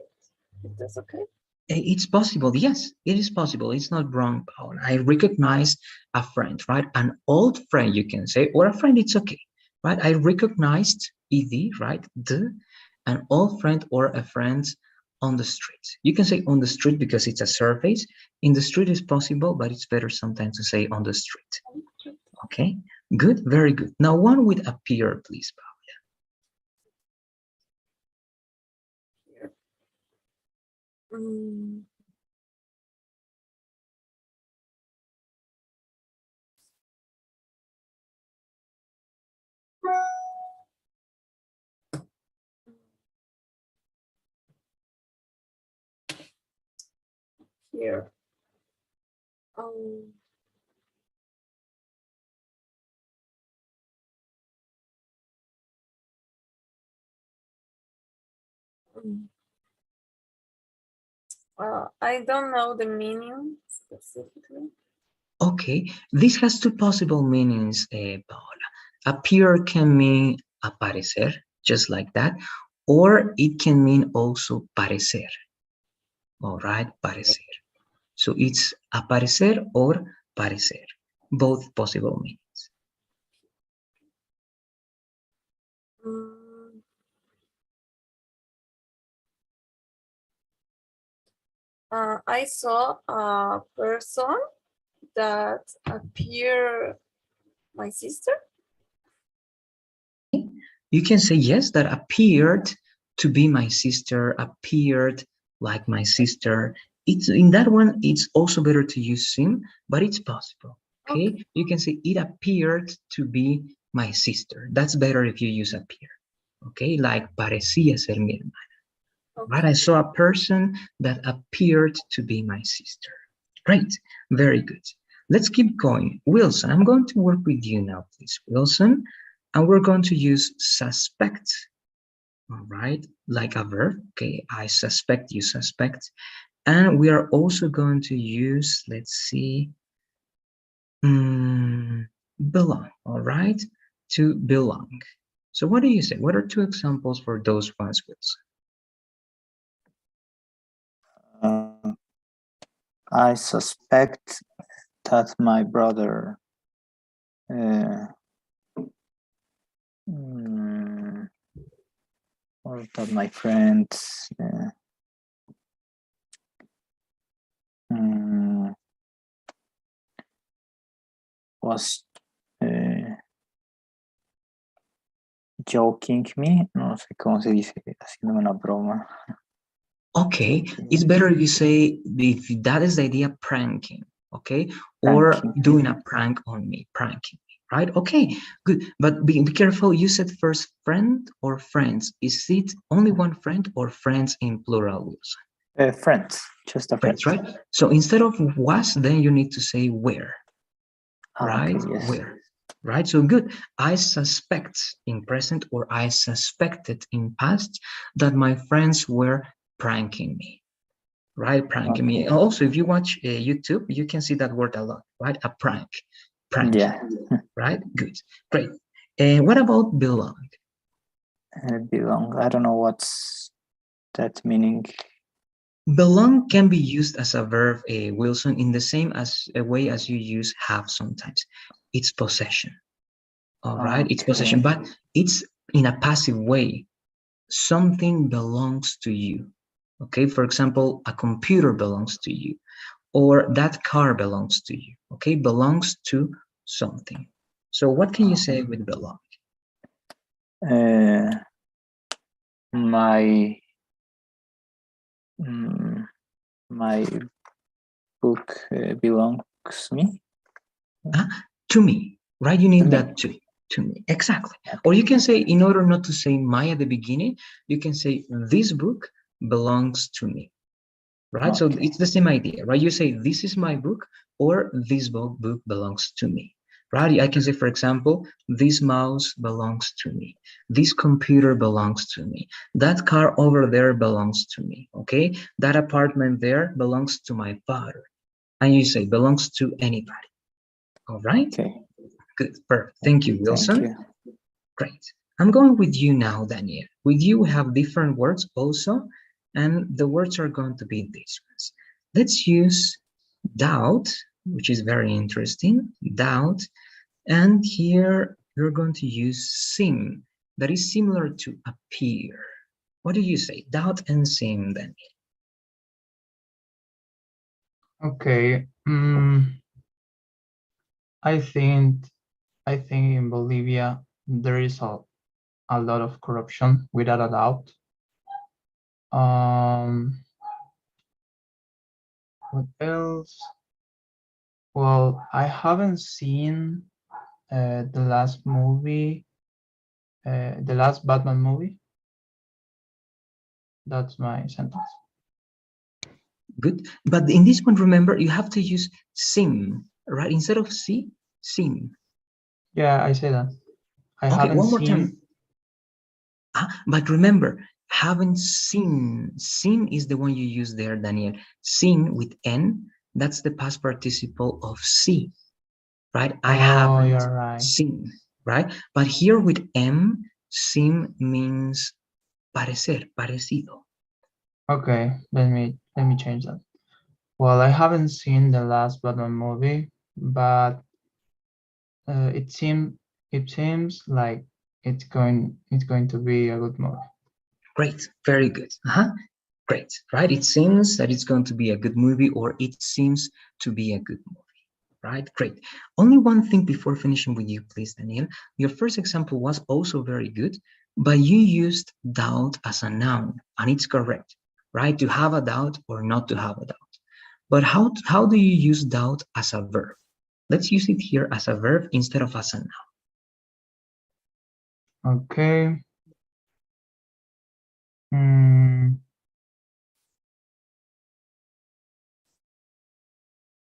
If that's okay. It's possible. Yes, it is possible. It's not wrong, Paola. I recognize a friend, right? An old friend, you can say, or a friend, it's okay, right? I recognized ed, right? An old friend or a friend on the street. You can say on the street because it's a surface. In the street is possible, but it's better sometimes to say on the street. Okay, good, very good. Now one with appear, please, Paola. Here. I don't know the meaning specifically. Okay, this has 2 possible meanings, Paola. Appear can mean aparecer, just like that, or it can mean also parecer. All right, parecer. So it's aparecer or parecer, both possible meanings. I saw a person that appeared my sister? You can say yes, that appeared to be my sister, appeared like my sister. It's in that one, it's also better to use seem, but it's possible. Okay? You can say it appeared to be my sister. That's better if you use appear. Okay, like parecía ser mi hermana. Right? I saw a person that appeared to be my sister. Great, very good. Let's keep going. Wilson, I'm going to work with you now, please. Wilson, and we're going to use suspect. All right, like a verb. Okay, I suspect, you suspect. And we are also going to use, let's see, belong, all right, to belong. So what do you say? What are two examples for those ones, Wilson? I suspect that my brother or that my friends was joking me, no sé cómo se dice, haciéndome una broma. Okay, it's better if you say, if that is the idea, pranking, okay? Or doing a prank on me, pranking me, right? Okay, good, but be careful, you said first friend or friends. Is it only one friend or friends in plural, Wilson? Friends, just a friend. Friends, right? So instead of was, then you need to say where, right? Okay, yes. Where, right? So good. I suspect in present, or I suspected in past that my friends were pranking me, right? Pranking me. Also, if you watch YouTube, you can see that word a lot, right? A prank, Yeah. right? Good, great. And what about belong? Belong. I don't know what's that meaning. Belong can be used as a verb, Wilson, in the same way as you use have sometimes. It's possession. All right, it's possession, but it's in a passive way. Something belongs to you. Okay, for example, a computer belongs to you, or that car belongs to you. Okay, belongs to something. So what can you say with belong? My book belongs me. To me, right? You need that to me, exactly. Or you can say, in order not to say my at the beginning, you can say this book belongs to me, right? So it's the same idea, right? You say this is my book, or this book belongs to me, right? I can say, for example, this mouse belongs to me, this computer belongs to me, that car over there belongs to me, okay? That apartment there belongs to my father. And you say belongs to anybody. All right. Okay. Good. Perfect. Thank you, Wilson. Thank you. Great. I'm going with you now, Daniel. With you, we have different words also, and the words are going to be these ones. Let's use doubt, which is very interesting. Doubt. And here you're going to use seem, that is similar to appear. What do you say? Doubt and seem, Daniel. Okay. I think in Bolivia there is a lot of corruption, without a doubt. What else? Well, I haven't seen the last movie, the last Batman movie. That's my sentence. Good. But in this one, remember, you have to use seem, right? Instead of see, seem. Yeah, I say that. I haven't one more seen. time. But remember, haven't seen. Seen is the one you use there, Daniel. Seen with N, that's the past participle of see, right? I haven't seen, right? But here with M, seem means parecer, parecido. Okay, let me change that. Well, I haven't seen the last Batman movie, but it seems like it's going to be a good movie. Great, very good. Great, right? It seems that it's going to be a good movie, or it seems to be a good movie. right? Great. Only one thing before finishing with you, please, Daniel. Your first example was also very good, but you used doubt as a noun, and it's correct, right? To have a doubt or not to have a doubt. But how do you use doubt as a verb? Let's use it here as a verb instead of as a noun. Okay.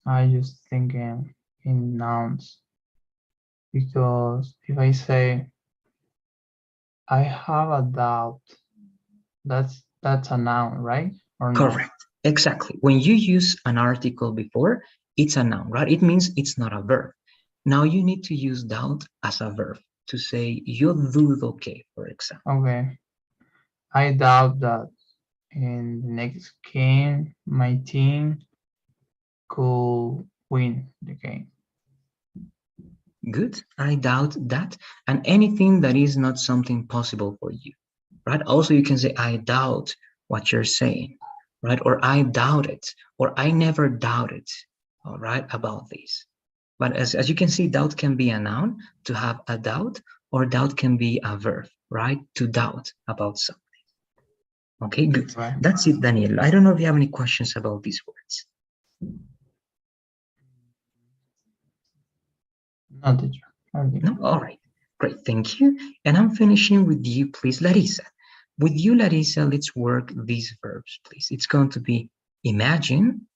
I just thinking in nouns, because if I say I have a doubt, that's a noun, right? Or no? Correct. Exactly. When you use an article before, it's a noun, right? It means it's not a verb. Now you need to use doubt as a verb to say yo dudo que, for example. Okay. I doubt that in the next game, my team could win the game. Good. I doubt that. And anything that is not something possible for you, right? Also, you can say, I doubt what you're saying, right? Or I doubt it, or I never doubted, all right, about this. But as you can see, doubt can be a noun, to have a doubt, or doubt can be a verb, right? To doubt about something. Okay, good. Right. That's it, Daniel. I don't know if you have any questions about these words. No, teacher. No? All right. Great. Thank you. And I'm finishing with you, please, Larissa. With you, Larissa, let's work these verbs, please. It's going to be imagine,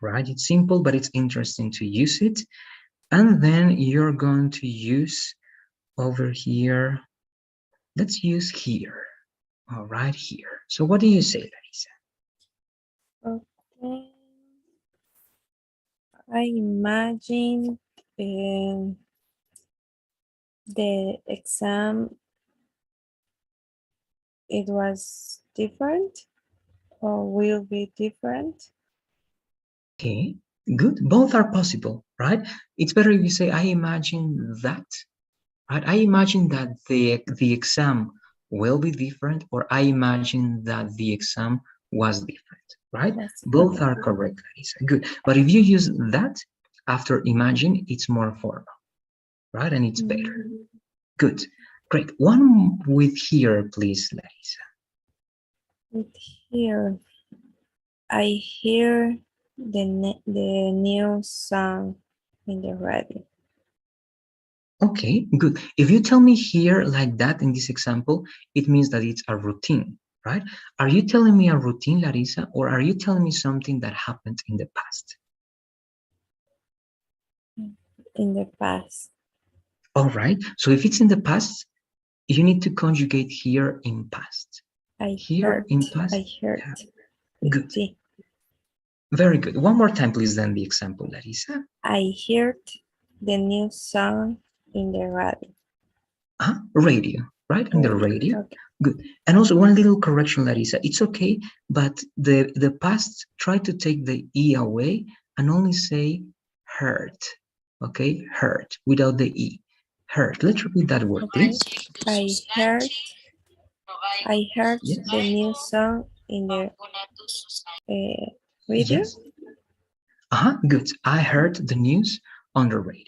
right? It's simple, but it's interesting to use it. And then you're going to use over here. Let's use here. All right, here. So what do you say, Larissa? Okay. I imagine the exam, it was different or will be different. Okay, good. Both are possible, right? It's better if you say, I imagine that, right? I imagine that the exam will be different, or I imagine that the exam was different, right? Both are correct, Larissa. Good. But if you use that after imagine, it's more formal, right? And it's better. Good. Great. One with here, please, Larissa. With here, I hear the new song in the radio. Okay, good. If you tell me here like that in this example, it means that it's a routine, right? Are you telling me a routine, Larissa, or are you telling me something that happened in the past? In the past. All right. So if it's in the past, you need to conjugate here in past. Here in past. I heard. Good. Very good. One more time, please, then the example, Larissa. I heard the new song in the radio. Radio, right? On the radio. Okay. Good. And also one little correction, Larissa. It's okay, but the past, try to take the E away and only say heard. Okay? Heard, without the E. Heard. Let's repeat that word, please. I heard yes. The new song in the radio. Yes. Good. I heard the news on the radio,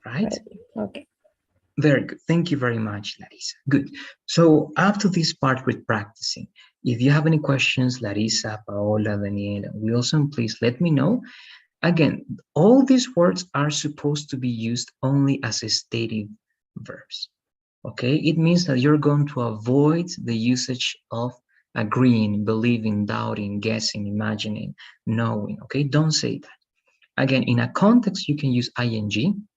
right? Okay. Very good. Thank you very much, Larissa. Good. So up to this part with practicing, if you have any questions, Larissa, Paola, Daniela, Wilson, please let me know. Again, all these words are supposed to be used only as stative verbs. Okay, it means that you're going to avoid the usage of agreeing, believing, doubting, guessing, imagining, knowing. Okay, don't say that. Again, in a context, you can use ing,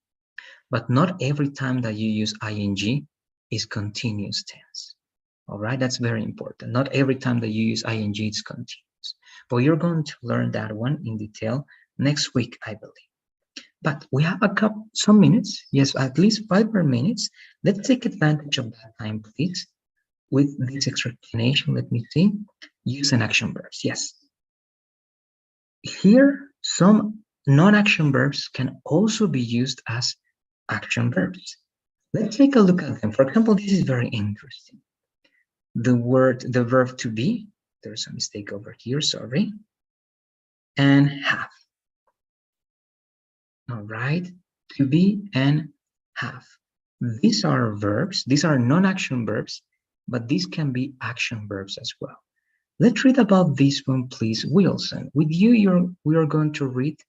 but not every time that you use ing is continuous tense. All right, that's very important. Not every time that you use ing is continuous. But you're going to learn that one in detail next week, I believe. But we have some minutes, yes, at least 5 more minutes. Let's take advantage of that time, please. With this extra explanation, let me see. Use and action verbs, yes. Here, some non-action verbs can also be used as action verbs. Let's take a look at them. For example, this is very interesting. The verb to be, there's a mistake over here, sorry, and have. All right, to be and have. These are verbs. These are non-action verbs, but these can be action verbs as well. Let's read about this one, please, Wilson. With you, we are going to read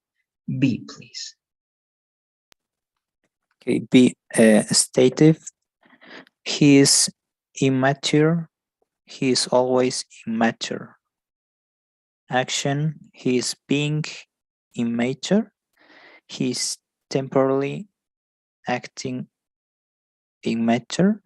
be, please. Okay, be stative. He is immature. He is always immature. Action, he is being immature. He is temporarily acting immature.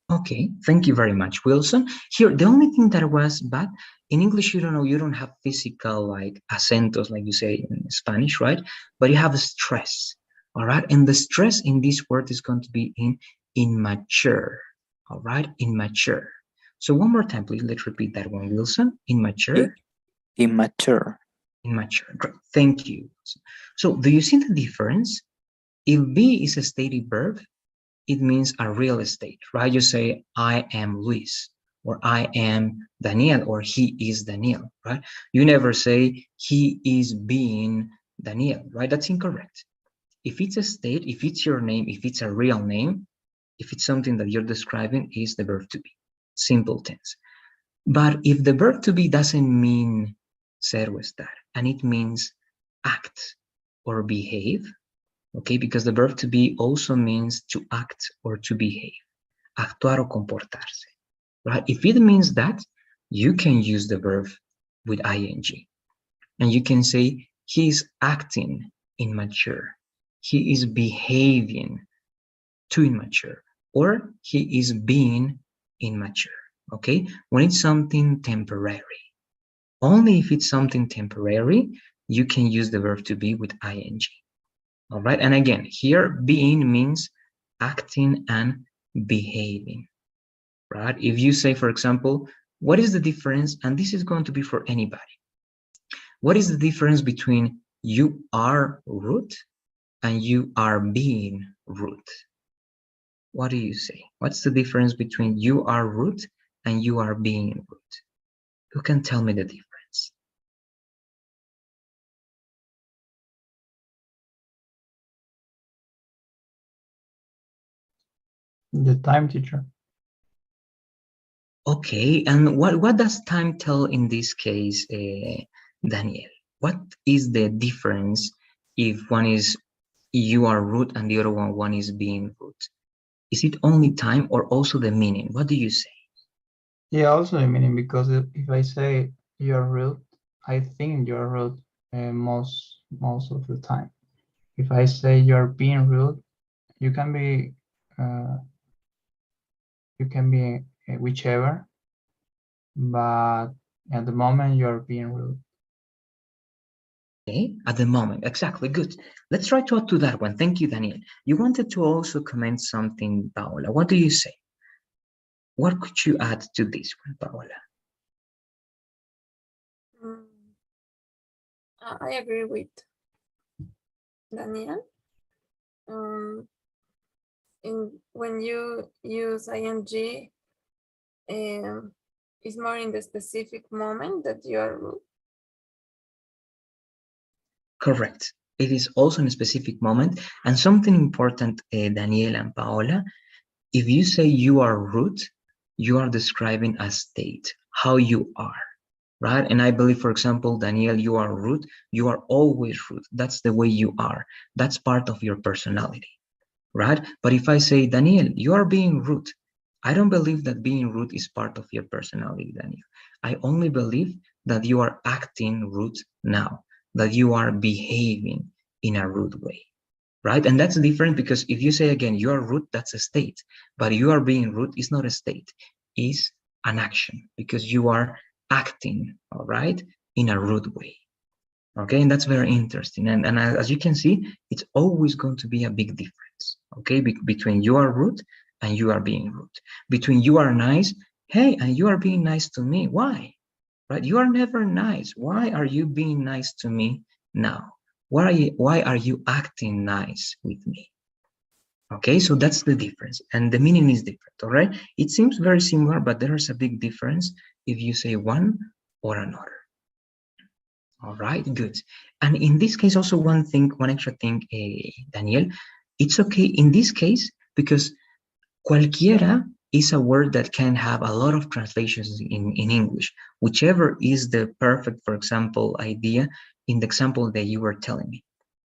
Okay, thank you very much, Wilson. Here, the only thing that was bad, in English, you don't have physical like acentos, like you say in Spanish, right? But you have a stress, all right? And the stress in this word is going to be in immature, all right? Immature. So one more time, please, let's repeat that one, Wilson. Immature. Immature. Immature, great, thank you. So do you see the difference? If be is a stative verb, it means a real estate, right? You say, I am Luis, or I am Daniel, or he is Daniel, right? You never say, he is being Daniel, right? That's incorrect. If it's a state, if it's your name, if it's a real name, if it's something that you're describing, is the verb to be, simple tense. But if the verb to be doesn't mean ser o estar, and it means act or behave, okay, because the verb to be also means to act or to behave, actuar o comportarse, right? If it means that, you can use the verb with ing, and you can say, he is acting immature, he is behaving too immature, or he is being immature, okay? When it's something temporary, only if it's something temporary, you can use the verb to be with ing. All right, and again, here being means acting and behaving, right? If you say, for example, what is the difference, and this is going to be for anybody, what is the difference between you are rude and you are being rude? What do you say? What's the difference between you are rude and you are being rude? Who can tell me the difference? The time, teacher. Okay, and what does time tell in this case, Daniel? What is the difference if one is you are rude and the other one is being rude? Is it only time or also the meaning? What do you say? Yeah, also the meaning, because if I say you're rude, I think you're rude most of the time. If I say you're being rude, you can be whichever, but at the moment you're being rude. Okay, at the moment, exactly, good. Let's try to add to that one. Thank you, Daniel. You wanted to also comment something, Paola. What do you say? What could you add to this one, Paola? I agree with Daniel. When you use ing, it's more in the specific moment that you are rude. Correct. It is also in a specific moment. And something important, Daniela and Paola, if you say you are rude, you are describing a state, how you are, right? And I believe, for example, Daniel, you are rude. You are always rude. That's the way you are. That's part of your personality, right? But if I say, Daniel, you are being rude, I don't believe that being rude is part of your personality, Daniel. I only believe that you are acting rude now, that you are behaving in a rude way, right? And that's different because if you say again, you are rude, that's a state, but you are being rude is not a state, is an action because you are acting, all right, in a rude way. Okay, and that's very interesting. And as you can see, it's always going to be a big difference, okay, between you are rude and you are being rude. Between you are nice, hey, and you are being nice to me. Why? Right? You are never nice. Why are you being nice to me now? Why are you acting nice with me? Okay, so that's the difference. And the meaning is different, all right? It seems very similar, but there is a big difference if you say one or another. All right, good. And in this case, also one extra thing, Daniel, it's okay in this case because cualquiera is a word that can have a lot of translations in English, whichever is the perfect, for example, idea in the example that you were telling me,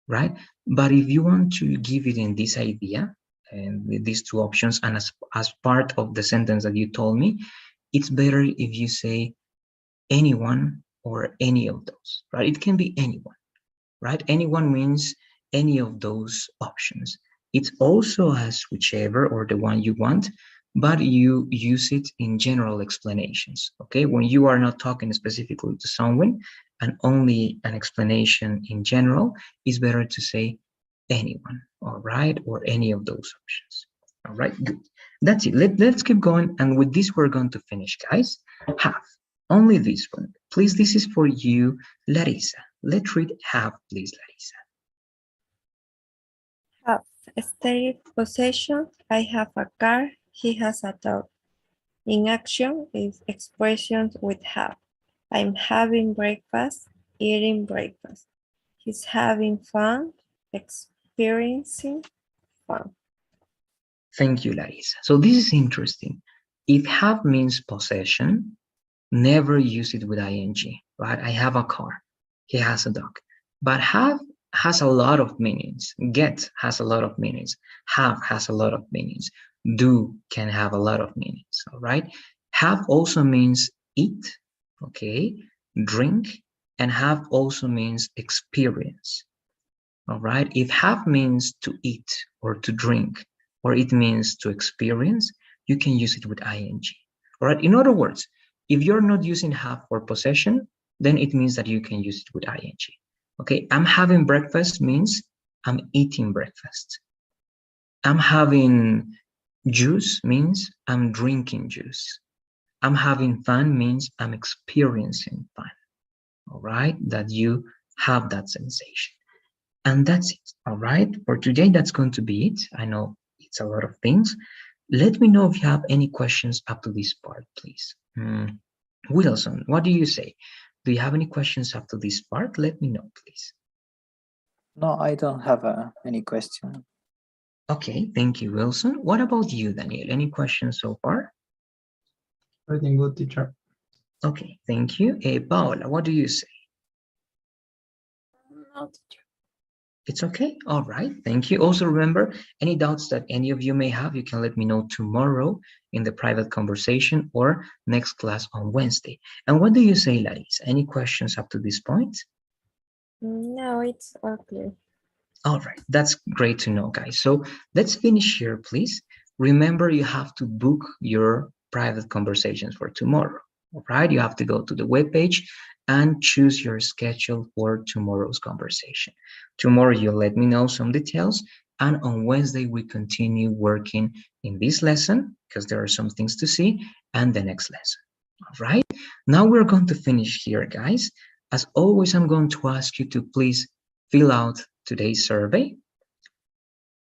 right? But if you want to give it in this idea, and with these two options, and as part of the sentence that you told me, it's better if you say anyone or any of those, right? It can be anyone, right? Anyone means any of those options. It's also as whichever or the one you want, but you use it in general explanations, okay? When you are not talking specifically to someone and only an explanation in general, it's better to say anyone, all right? Or any of those options, all right? Good. That's it. Let's keep going. And with this, we're going to finish, guys. Have. Only this one. Please, this is for you, Larissa. Let's read have, please, Larissa. Have. Stated possession. I have a car. He has a dog. In action is expressions with have. I'm having breakfast. Eating breakfast. He's having fun. Experiencing fun. Thank you, Larissa. So this is interesting. If have means possession, never use it with ing, right? I have a car. He has a dog. But have has a lot of meanings. Get has a lot of meanings. Have has a lot of meanings. Do can have a lot of meanings, all right? Have also means eat, okay? Drink, and have also means experience, all right? If have means to eat or to drink, or it means to experience, you can use it with ing, all right? In other words, if you're not using have for possession, then it means that you can use it with ing. Okay, I'm having breakfast means I'm eating breakfast. I'm having juice means I'm drinking juice. I'm having fun means I'm experiencing fun. All right, that you have that sensation. And that's it. All right, for today, that's going to be it. I know it's a lot of things. Let me know if you have any questions up to this part, please. Wilson, what do you say? Do you have any questions up to this part? Let me know, please. No, I don't have any question. Okay, thank you, Wilson. What about you, Daniel? Any questions so far? Everything good, teacher. Okay, thank you. Paola, what do you say? No, teacher. It's okay. All right. Thank you. Also, remember, any doubts that any of you may have, you can let me know tomorrow in the private conversation or next class on Wednesday. And what do you say, Larissa? Any questions up to this point? No, it's all clear. All right. That's great to know, guys. So let's finish here, please. Remember, you have to book your private conversations for tomorrow. All right. You have to go to the webpage and choose your schedule for tomorrow's conversation. Tomorrow, you'll let me know some details. And on Wednesday, we continue working in this lesson because there are some things to see and the next lesson. All right. Now we're going to finish here, guys. As always, I'm going to ask you to please fill out today's survey.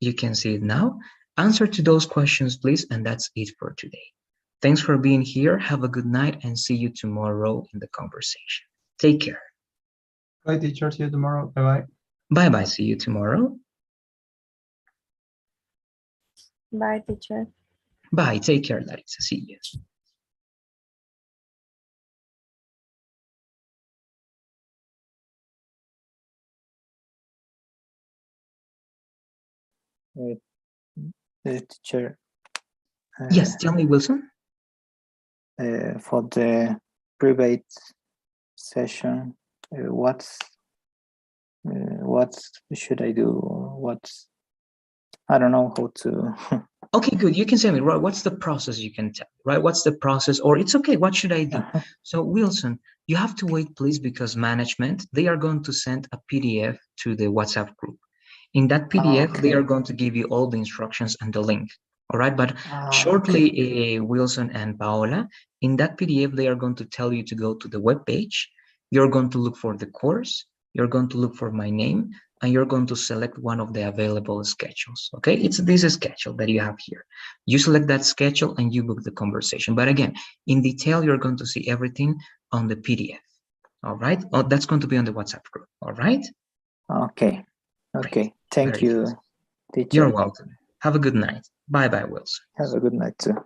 You can see it now. Answer to those questions, please. And that's it for today. Thanks for being here. Have a good night and see you tomorrow in the conversation. Take care. Bye, teacher. See you tomorrow. Bye-bye. Bye-bye. See you tomorrow. Bye, teacher. Bye. Take care, Larissa. See you. Teacher. Yes, tell me, Wilson. For the private session, what should I do? I don't know how to. Okay, good. You can tell me, right? What's the process? You can tell, right? What's the process? Or it's okay. What should I do? So, Wilson, you have to wait, please, because management, they are going to send a PDF to the WhatsApp group. In that PDF, Okay. they are going to give you all the instructions and the link. All right. But Okay. shortly, Wilson and Paola, in that PDF, they are going to tell you to go to the web page. You're going to look for the course. You're going to look for my name, and you're going to select one of the available schedules. Okay. It's this schedule that you have here. You select that schedule and you book the conversation. But again, in detail, you're going to see everything on the PDF. All right. Oh, that's going to be on the WhatsApp group. All right. Okay. Okay. Thank Very you, good. teacher. You're welcome. Have a good night. Bye bye, Wilson. Have a good night too.